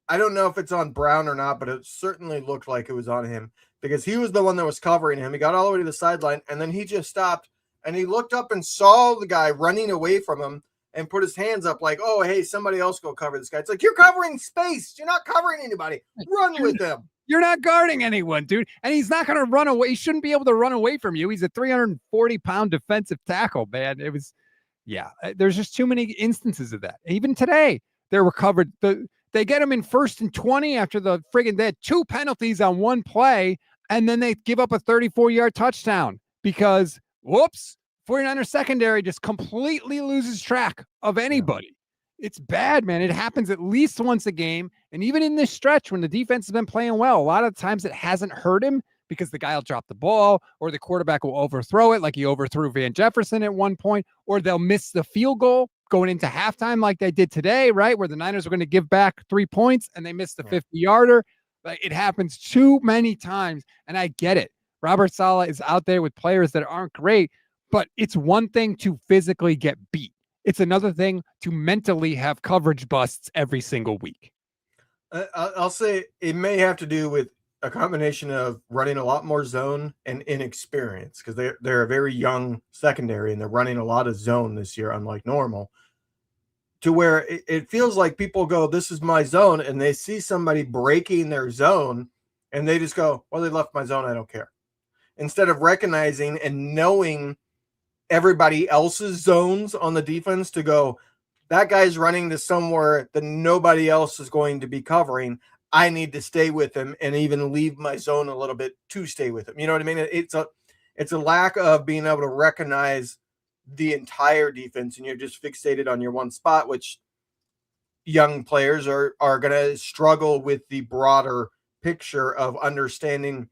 I don't know if it's on Brown or not, but it certainly looked like it was on him because he was the one that was covering him. He got all the way to the sideline, and then he just stopped, and he looked up and saw the guy running away from him and put his hands up like, oh, hey, somebody else go cover this guy. It's like, you're covering space. You're not covering anybody. Run with him. You're not guarding anyone, dude. And he's not going to run away. He shouldn't be able to run away from you. He's a 340-pound defensive tackle, man. It was, yeah, there's just too many instances of that. Even today, they recovered. They get him in 1st and 20 after they had 2 penalties on 1 play, and then they give up a 34-yard touchdown because, whoops, 49ers secondary just completely loses track of anybody. It's bad, man. It happens at least once a game. And even in this stretch, when the defense has been playing well, a lot of times it hasn't hurt him because the guy will drop the ball or the quarterback will overthrow it like he overthrew Van Jefferson at one point, or they'll miss the field goal going into halftime like they did today, right? Where the Niners were going to give back 3 points and they missed the 50-yarder. Like, it happens too many times, and I get it. Robert Saleh is out there with players that aren't great, but it's one thing to physically get beat. It's another thing to mentally have coverage busts every single week. I'll say it may have to do with a combination of running a lot more zone and inexperience, because they're a very young secondary and they're running a lot of zone this year, unlike normal, to where it feels like people go, this is my zone, and they see somebody breaking their zone and they just go, well, they left my zone, I don't care. Instead of recognizing and knowing everybody else's zones on the defense to go, that guy's running to somewhere that nobody else is going to be covering. I need to stay with him and even leave my zone a little bit to stay with him. You know what I mean? It's a lack of being able to recognize the entire defense, and you're just fixated on your one spot, which young players are going to struggle with the broader picture of understanding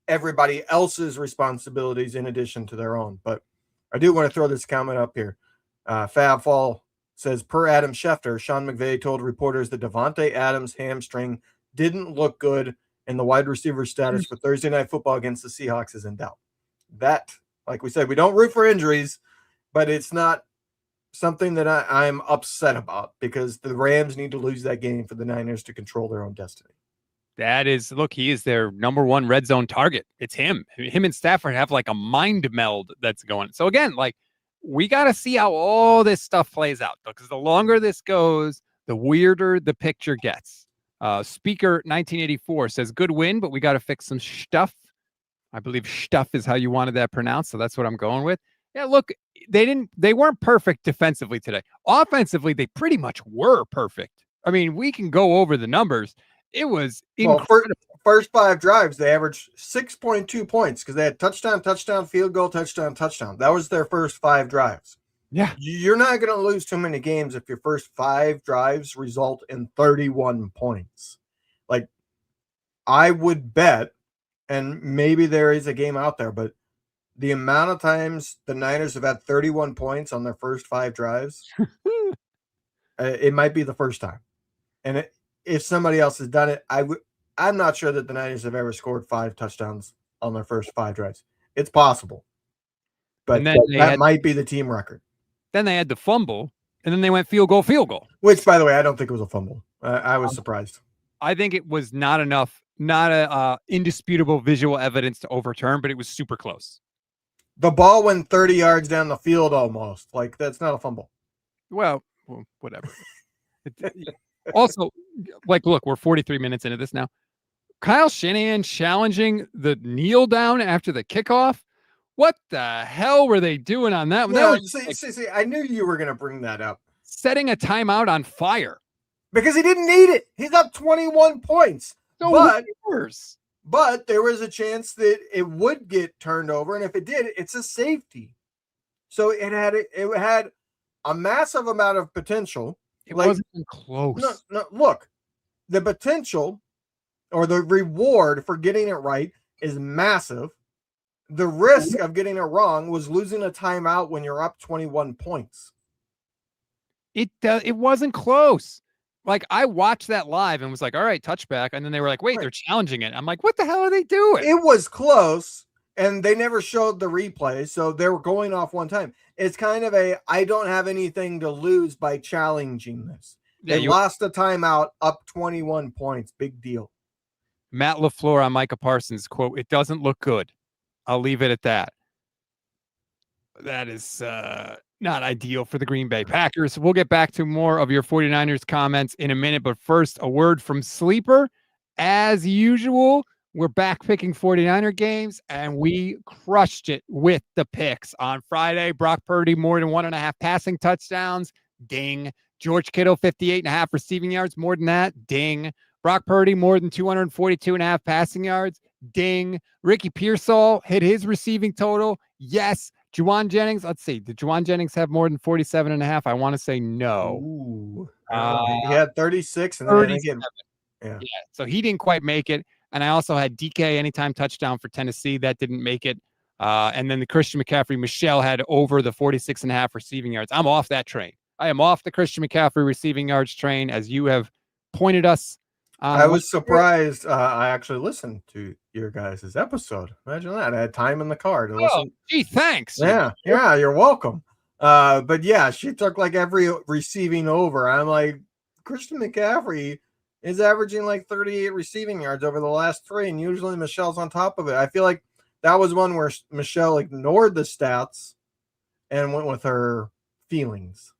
everybody else's responsibilities in addition to their own. But I do want to throw this comment up here. Fab Fall says, per Adam Schefter, Sean McVay told reporters that Devontae Adams' hamstring didn't look good, and the wide receiver status for Thursday Night Football against the Seahawks is in doubt. That, like we said, we don't root for injuries, but it's not something that I'm upset about, because the Rams need to lose that game for the Niners to control their own destiny. That is, look, he is their number 1 red zone target. It's him. Him and Stafford have like a mind meld that's going. So again, like, we got to see how all this stuff plays out, because the longer this goes, the weirder the picture gets. Speaker 1984 says, good win, but we got to fix some stuff. I believe stuff is how you wanted that pronounced, so that's what I'm going with. Yeah, look, they weren't perfect defensively today. Offensively, they pretty much were perfect. I mean, we can go over the numbers. It was incredible. First 5 drives, they averaged 6.2 points because they had touchdown, field goal, touchdown. That was their first 5 drives. Yeah. You're not going to lose too many games if your first 5 drives result in 31 points. Like, I would bet, and maybe there is a game out there, but the amount of times the Niners have had 31 points on their first 5 drives, it might be the first time. And if somebody else has done it, I'm not sure that the Niners have ever scored 5 touchdowns on their first 5 drives. It's possible, but that might be the team record. Then they had the fumble, and then they went field goal. Which, by the way, I don't think it was a fumble. I was surprised. I think it was not enough, not a indisputable visual evidence to overturn, but it was super close. The ball went 30 yards down the field almost. Like, that's not a fumble. Well whatever. Also, like, look, we're 43 minutes into this now. Kyle Shanahan challenging the kneel down after the kickoff. What the hell were they doing on that? No, that was see, I knew you were going to bring that up. Setting a timeout on fire. Because he didn't need it. He's up 21 points. But there was a chance that it would get turned over, and if it did, it's a safety. So it had a massive amount of potential. It wasn't even close. No, look, the potential or the reward for getting it right is massive. The risk of getting it wrong was losing a timeout when you're up 21 points. It wasn't close. Like, I watched that live and was like, all right, touchback. And then they were like, wait, They're challenging it. I'm like, what the hell are they doing? It was close, and they never showed the replay, so they were going off one time. It's kind of I don't have anything to lose by challenging this. They lost a timeout up 21 points. Big deal. Matt LaFleur on Micah Parsons, quote, it doesn't look good. I'll leave it at that. That is not ideal for the Green Bay Packers. We'll get back to more of your 49ers comments in a minute, but first, a word from Sleeper. as usual, we're back picking 49er games, and we crushed it with the picks on Friday. Brock Purdy, more than 1.5 passing touchdowns. Ding. George Kittle, 58.5 receiving yards. More than that. Ding. Brock Purdy, more than 242.5 passing yards. Ding. Ricky Pearsall hit his receiving total. Yes. Juwan Jennings, let's see. Did Juwan Jennings have more than 47.5? I want to say no. Ooh. He had 36 and 37. Yeah. So he didn't quite make it. And I also had DK anytime touchdown for Tennessee. That didn't make it. And then the Christian McCaffrey, Michelle had over the 46.5 receiving yards. I'm off that train. I am off the Christian McCaffrey receiving yards train, as you have pointed us. I was surprised. I actually listened to your guys' episode. Imagine that. I had time in the car to listen. Gee, thanks. Yeah, you're welcome. But yeah, she took like every receiving over. I'm like, Christian McCaffrey is averaging like 38 receiving yards over the last 3, and usually Michelle's on top of it. I feel like that was one where Michelle ignored the stats and went with her feelings.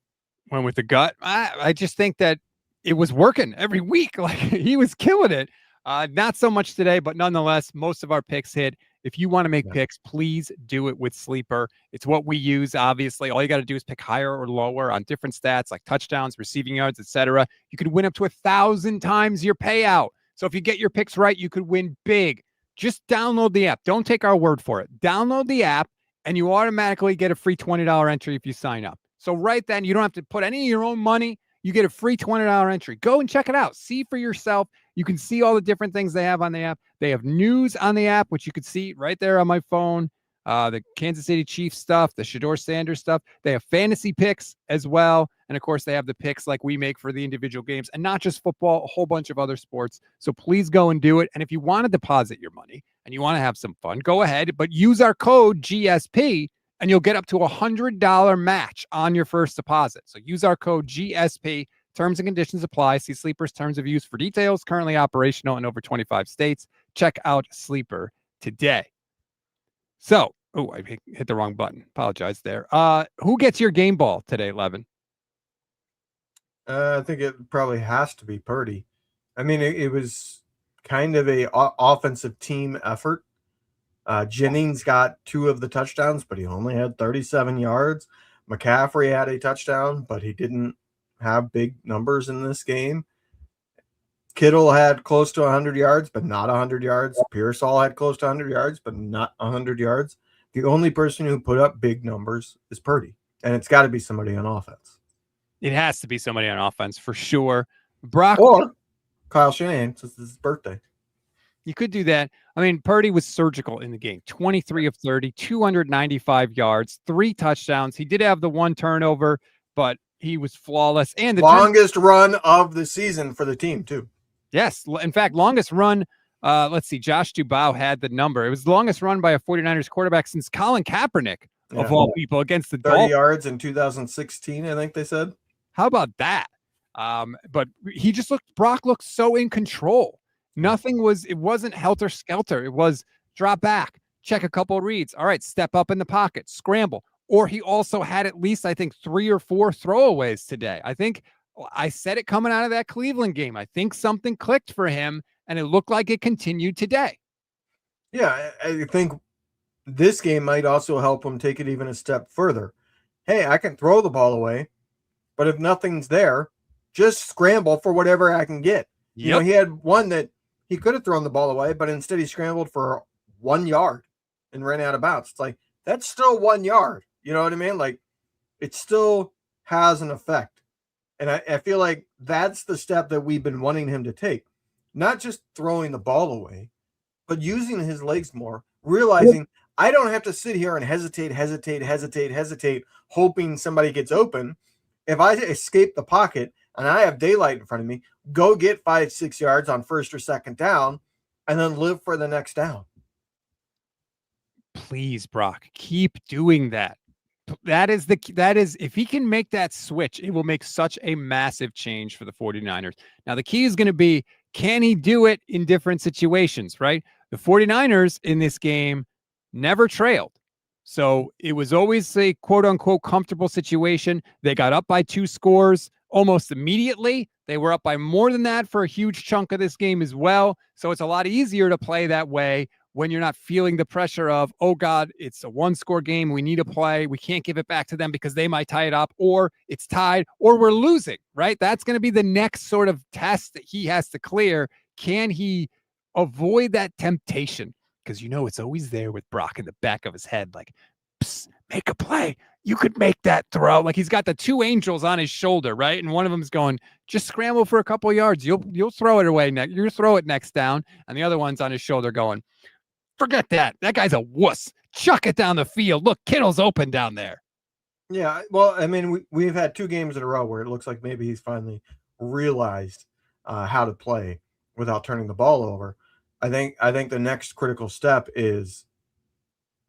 Went with the gut. I just think that it was working every week. Like, he was killing it. Not so much today, but nonetheless, most of our picks hit. If you want to make picks, please do it with Sleeper. It's what we use, obviously. All you got to do is pick higher or lower on different stats like touchdowns, receiving yards, etc. You could win up to 1,000 times your payout. So if you get your picks right, you could win big. Just download the app. Don't take our word for it. Download the app, and you automatically get a free $20 entry if you sign up. So right then, you don't have to put any of your own money. You get a free $20 entry. Go and check it out. See for yourself. You can see all the different things they have on the app. They have news on the app, which you could see right there on my phone. The Kansas City Chiefs stuff, the Shador Sanders stuff. They have fantasy picks as well. And of course, they have the picks like we make for the individual games, and not just football, a whole bunch of other sports. So please go and do it. And if you want to deposit your money and you want to have some fun, go ahead, but use our code GSP, and you'll get up to $100 match on your first deposit. So use our code GSP. Terms and conditions apply. See Sleeper's terms of use for details. Currently operational in over 25 states. Check out Sleeper today. So, I hit the wrong button. Apologize there. Who gets your game ball today, Levin? I think it probably has to be Purdy. I mean, it was kind of a offensive team effort. Jennings got 2 of the touchdowns, but he only had 37 yards. McCaffrey had a touchdown, but he didn't have big numbers in this game. Kittle had close to 100 yards, but not 100 yards. Pearsall had close to 100 yards, but not 100 yards. The only person who put up big numbers is Purdy, and it's got to be somebody on offense. It has to be somebody on offense for sure. Brock or Kyle Shanahan, since it's his birthday. You could do that. I mean, Purdy was surgical in the game. 23 of 30, 295 yards, 3 touchdowns. He did have the 1 turnover, but he was flawless. And the longest run of the season for the team, too. Yes. In fact, longest run. Let's see. Josh Dubois had the number. It was the longest run by a 49ers quarterback since Colin Kaepernick, of all people, against the 30 Dolphins. yards in 2016, I think they said. How about that? But he just Brock looked so in control. It wasn't helter-skelter. It was drop back, check a couple of reads. All right, step up in the pocket, scramble. Or he also had at least, I think, 3 or 4 throwaways today. I think I said it coming out of that Cleveland game. I think something clicked for him, and it looked like it continued today. Yeah, I think this game might also help him take it even a step further. Hey, I can throw the ball away, but if nothing's there, just scramble for whatever I can get. Yep. You know, he had one that he could have thrown the ball away, but instead he scrambled for 1 yard and ran out of bounds. It's like, that's still 1 yard. You know what I mean? Like, it still has an effect. And I feel like that's the step that we've been wanting him to take. Not just throwing the ball away, but using his legs more, realizing I don't have to sit here and hesitate, hoping somebody gets open. If I escape the pocket and I have daylight in front of me, go get 5-6 yards on first or second down and then live for the next down. Please, Brock, keep doing that. That is if he can make that switch, it will make such a massive change for the 49ers. Now, the key is going to be, can he do it in different situations, right? The 49ers in this game never trailed. So it was always a quote unquote comfortable situation. They got up by 2 scores almost immediately. They were up by more than that for a huge chunk of this game as well. So it's a lot easier to play that way when you're not feeling the pressure of, oh God, it's a 1-score game. We need to play. We can't give it back to them because they might tie it up, or it's tied, or we're losing, right? That's going to be the next sort of test that he has to clear. Can he avoid that temptation? Because it's always there with Brock in the back of his head, like, make a play. You could make that throw. Like, he's got the two angels on his shoulder, right? And one of them's going, just scramble for a couple of yards. You'll throw it away next. You'll throw it next down. And the other one's on his shoulder going, forget that. That guy's a wuss. Chuck it down the field. Look, Kittle's open down there. Yeah, well, I mean, we've had 2 games in a row where it looks like maybe he's finally realized how to play without turning the ball over. I think the next critical step is,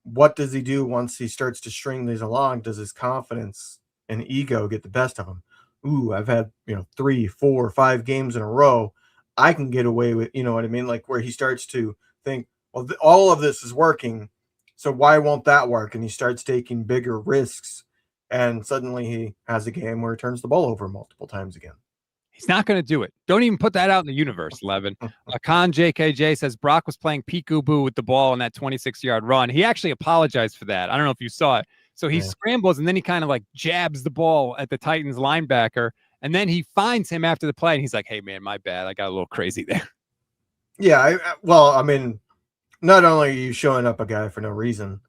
what does he do once he starts to string these along? Does his confidence and ego get the best of him? Ooh, I've had 3, 4, 5 games in a row. I can get away with, you know what I mean? Like, where he starts to think, well, all of this is working, so why won't that work? And he starts taking bigger risks, and suddenly he has a game where he turns the ball over multiple times again. He's not going to do it. Don't even put that out in the universe, Levin. Khan JKJ says Brock was playing peekaboo with the ball on that 26-yard run. He actually apologized for that. I don't know if you saw it. So he scrambles, and then he kind of like jabs the ball at the Titans linebacker, and then he finds him after the play, and he's like, hey, man, my bad. I got a little crazy there. Yeah, I mean, not only are you showing up a guy for no reason,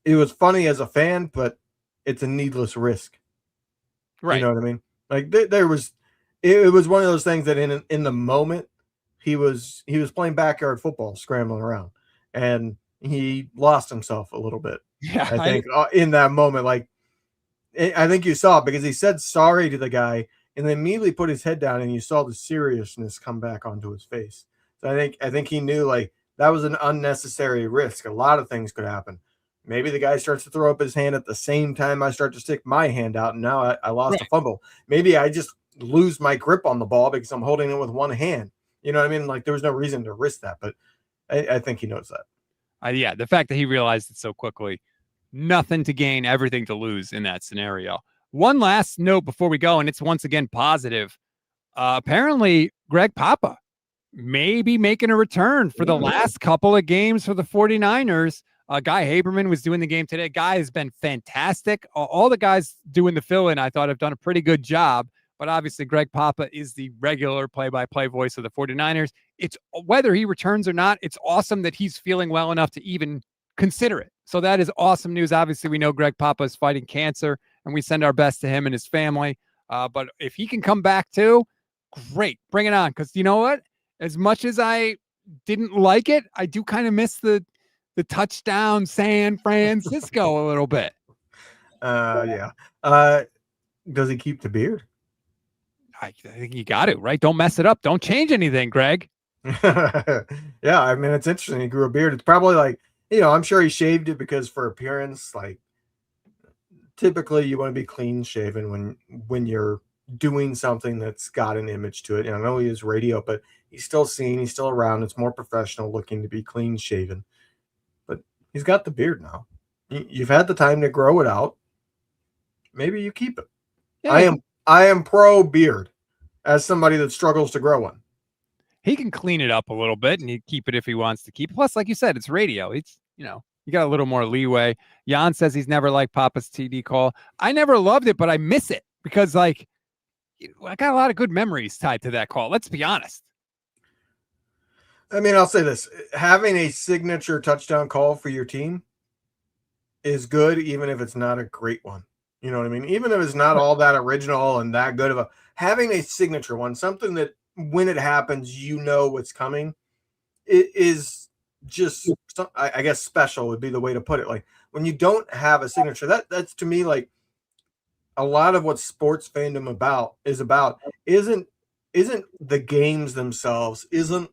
it was funny as a fan, but it's a needless risk. Right. You know what I mean? Like, there was... It was one of those things that in the moment he was playing backyard football, scrambling around, and he lost himself a little bit. Yeah, I think in that moment, like, I think you saw it because he said sorry to the guy and then immediately put his head down, and you saw the seriousness come back onto his face. So I think he knew, like, that was an unnecessary risk. A lot of things could happen. Maybe the guy starts to throw up his hand at the same time I start to stick my hand out, and now I lost a fumble. Maybe I just lose my grip on the ball because I'm holding it with one hand. You know what I mean? Like, there was no reason to risk that, but I think he knows that. Yeah, the fact that he realized it so quickly, nothing to gain, everything to lose in that scenario. One last note before we go, and it's once again positive. Apparently, Greg Papa may be making a return for the last couple of games for the 49ers. Guy Haberman was doing the game today. Guy has been fantastic. All the guys doing the fill-in, I thought, have done a pretty good job. But obviously, Greg Papa is the regular play-by-play voice of the 49ers. It's whether he returns or not, it's awesome that he's feeling well enough to even consider it. So that is awesome news. Obviously, we know Greg Papa is fighting cancer, and we send our best to him and his family. But if he can come back too, great. Bring it on. Because you know what? As much as I didn't like it, I do kind of miss the touchdown San Francisco a little bit. Yeah. Does he keep the beard? I think you got it, right? Don't mess it up. Don't change anything, Greg. Yeah, I mean, it's interesting. He grew a beard. It's probably like, I'm sure he shaved it because for appearance, like, typically you want to be clean shaven when you're doing something that's got an image to it. And I know he is radio, but he's still seen, he's still around. It's more professional looking to be clean shaven. But he's got the beard now. You've had the time to grow it out. Maybe you keep it. Yeah. I am pro beard as somebody that struggles to grow one. He can clean it up a little bit and he'd keep it if he wants to keep it. Plus, like you said, it's radio. It's, you got a little more leeway. Jan says he's never liked Papa's TD call. I never loved it, but I miss it because, like, I got a lot of good memories tied to that call. Let's be honest. I mean, I'll say this. Having a signature touchdown call for your team is good, even if it's not a great one. You know what I mean? Even if it's not all that original and that good of having a signature one, something that when it happens, what's coming, it is just, I guess, special would be the way to put it. Like, when you don't have a signature, that's to me, like, a lot of what sports fandom isn't the games themselves, isn't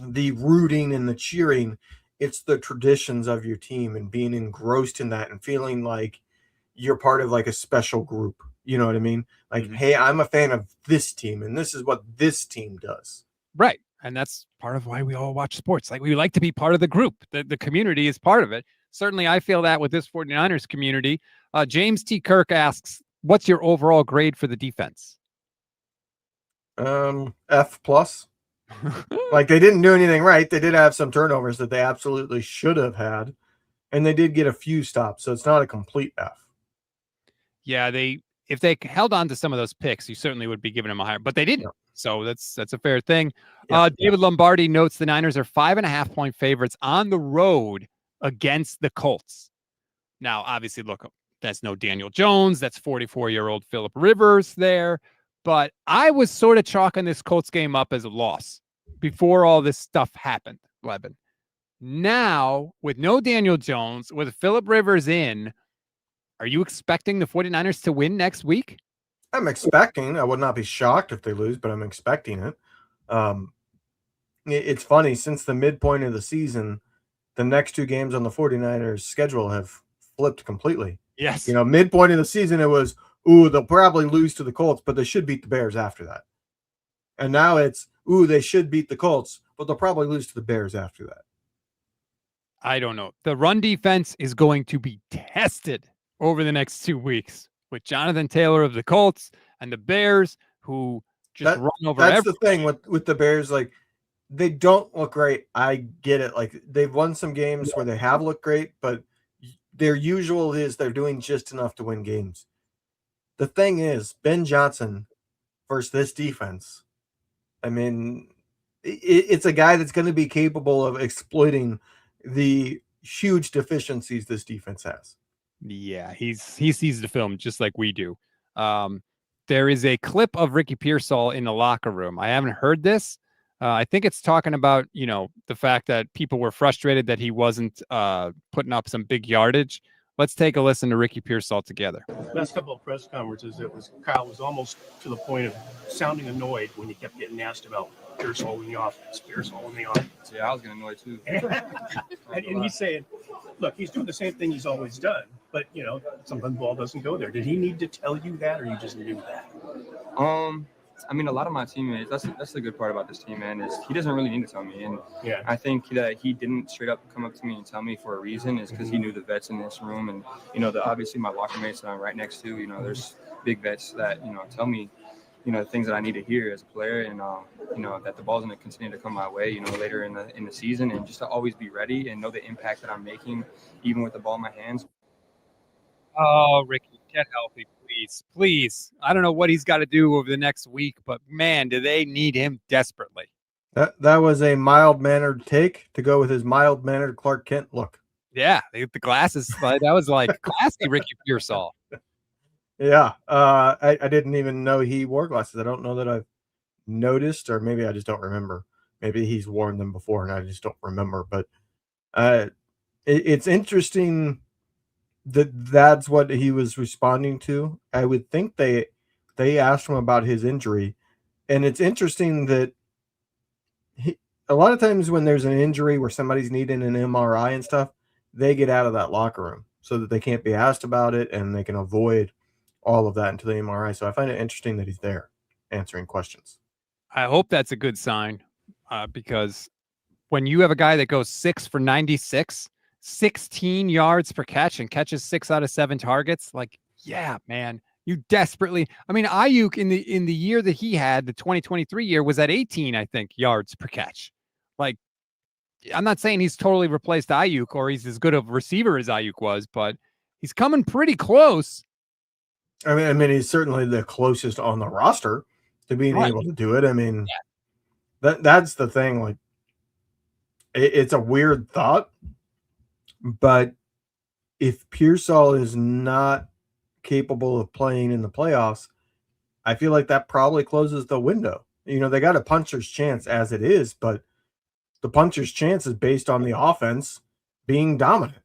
the rooting and the cheering. It's the traditions of your team and being engrossed in that and feeling like you're part of, like, a special group. You know what I mean? Like, hey, I'm a fan of this team, and this is what this team does. Right. And that's part of why we all watch sports. Like, we like to be part of the group. The community is part of it. Certainly, I feel that with this 49ers community. James T. Kirk asks, what's your overall grade for the defense? F plus. Like, they didn't do anything right. They did have some turnovers that they absolutely should have had, and they did get a few stops, so it's not a complete F. Yeah, if they held on to some of those picks, you certainly would be giving them a higher, but they didn't. Yeah. So that's a fair thing. Yeah. David Lombardi notes the Niners are 5.5-point favorites on the road against the Colts. Now, obviously, look, that's no Daniel Jones. That's 44-year-old Phillip Rivers there. But I was sort of chalking this Colts game up as a loss before all this stuff happened, Levin. Now, with no Daniel Jones, with Phillip Rivers in, are you expecting the 49ers to win next week? I'm expecting. I would not be shocked if they lose, but I'm expecting it. It's funny. Since the midpoint of the season, the next two games on the 49ers schedule have flipped completely. Yes. Midpoint of the season, it was, they'll probably lose to the Colts, but they should beat the Bears after that. And now it's, they should beat the Colts, but they'll probably lose to the Bears after that. I don't know. The run defense is going to be tested over the next 2 weeks with Jonathan Taylor of the Colts and the Bears, who just run over everything. That's the thing with the Bears. Like, they don't look great. I get it. Like, they've won some games where they have looked great, but their usual is they're doing just enough to win games. The thing is, Ben Johnson versus this defense, I mean, it's a guy that's going to be capable of exploiting the huge deficiencies this defense has. Yeah, he sees the film just like we do. There is a clip of Ricky Pearsall in the locker room. I haven't heard this. I think it's talking about, the fact that people were frustrated that he wasn't putting up some big yardage. Let's take a listen to Ricky Pearsall together. Last couple of press conferences, Kyle was almost to the point of sounding annoyed when he kept getting asked about Pearsall in the offense. Yeah, I was getting annoyed too. and he's saying, look, he's doing the same thing he's always done, but sometimes the ball doesn't go there. Did he need to tell you that, or you just knew that? I mean, a lot of my teammates, that's the good part about this team, man, is he doesn't really need to tell me. And I think that he didn't straight up come up to me and tell me for a reason is because he knew the vets in this room. And, obviously my locker mates that I'm right next to, there's big vets that, tell me, the things that I need to hear as a player and, that the ball's going to continue to come my way, later in the season, and just to always be ready and know the impact that I'm making, even with the ball in my hands. Oh, Ricky, get healthy, please. I don't know what he's got to do over the next week, but man, do they need him desperately. That was a mild-mannered take to go with his mild-mannered Clark Kent look. Yeah, the glasses. That was like classy Ricky Pearsall. Yeah, I didn't even know he wore glasses. I don't know that I've noticed, or maybe I just don't remember. Maybe he's worn them before and I just don't remember. But it's interesting that's what he was responding to. I would think they asked him about his injury, and it's interesting that a lot of times when there's an injury where somebody's needing an MRI and stuff, they get out of that locker room so that they can't be asked about it and they can avoid all of that until the MRI. So I find it interesting that he's there answering questions. I hope that's a good sign because when you have a guy that goes 6 for 96, 16 yards per catch and catches 6 out of 7 targets, like, yeah, man, you desperately. I mean, Aiyuk in the year that he had, the 2023 year, was at 18, I think, yards per catch. Like, I'm not saying he's totally replaced Aiyuk or he's as good of a receiver as Aiyuk was, but he's coming pretty close. I mean, he's certainly the closest on the roster to being able to do it. I mean, that's the thing. Like, it's a weird thought, but if Pearsall is not capable of playing in the playoffs, I feel like that probably closes the window. They got a puncher's chance as it is, but the puncher's chance is based on the offense being dominant.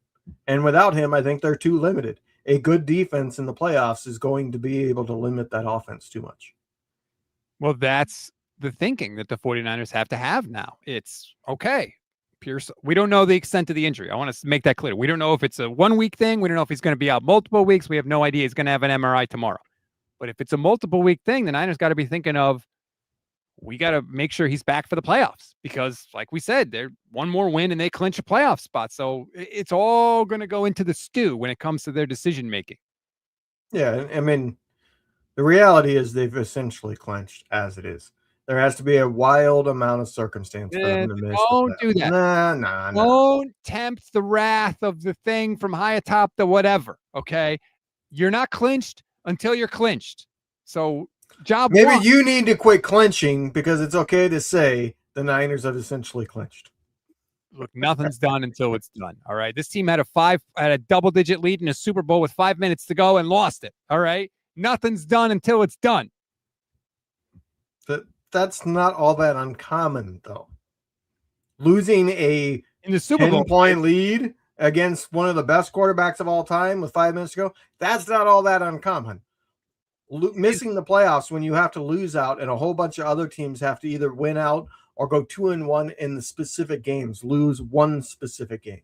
And without him, I think they're too limited. A good defense in the playoffs is going to be able to limit that offense too much. Well, that's the thinking that the 49ers have to have now. It's okay. Pearsall, we don't know the extent of the injury. I want to make that clear. We don't know if it's a 1 week thing. We don't know if he's going to be out multiple weeks. We have no idea. He's going to have an MRI tomorrow. But if it's a multiple week thing, the Niners got to be thinking of, we got to make sure he's back for the playoffs because, like we said, they're one more win and they clinch a playoff spot. So it's all going to go into the stew when it comes to their decision making. Yeah, I mean, The reality is they've essentially clinched as it is. There has to be a wild amount of circumstance for them to miss. Don't do that. Nah. Don't tempt the wrath of the thing from high atop the whatever, okay? You're not clinched until you're clinched. So maybe one. You need to quit clinching because it's okay to say the Niners have essentially clinched. Look, nothing's done until it's done. All right. This team had a double-digit lead in a Super Bowl with 5 minutes to go and lost it. All right. Nothing's done until it's done. That's not all that uncommon, though. Losing a in the Super Bowl 10-point lead against one of the best quarterbacks of all time with 5 minutes to go, that's not all that uncommon. Missing the playoffs when you have to lose out and a whole bunch of other teams have to either win out or go 2-1 in the specific games, lose one specific game.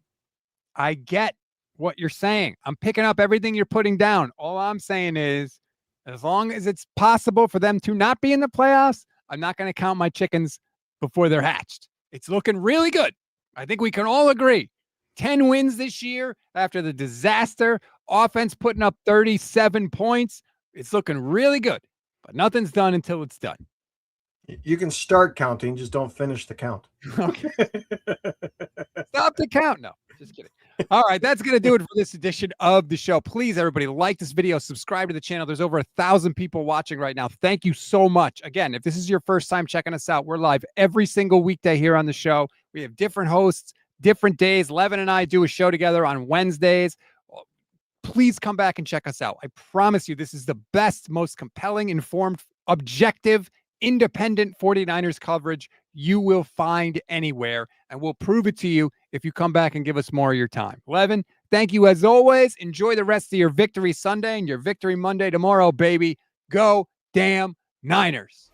I get what you're saying. I'm picking up everything you're putting down. All I'm saying is, as long as it's possible for them to not be in the playoffs, I'm not going to count my chickens before they're hatched. It's looking really good. I think we can all agree. 10 wins this year after the disaster. Offense putting up 37 points. It's looking really good. But nothing's done until it's done. You can start counting, just don't finish the count. Okay. Stop the count. No, just kidding. All right, that's going to do it for this edition of the show. Please, everybody, like this video, subscribe to the channel. There's over 1,000 people watching right now. Thank you so much. Again, if this is your first time checking us out, we're live every single weekday here on the show. We have different hosts, different days. Levin and I do a show together on Wednesdays. Please come back and check us out. I promise you, this is the best, most compelling, informed, objective, independent 49ers coverage you will find anywhere, and we'll prove it to you if you come back and give us more of your time. Levin, thank you as always. Enjoy the rest of your Victory Sunday and your Victory Monday tomorrow, baby. Go damn Niners.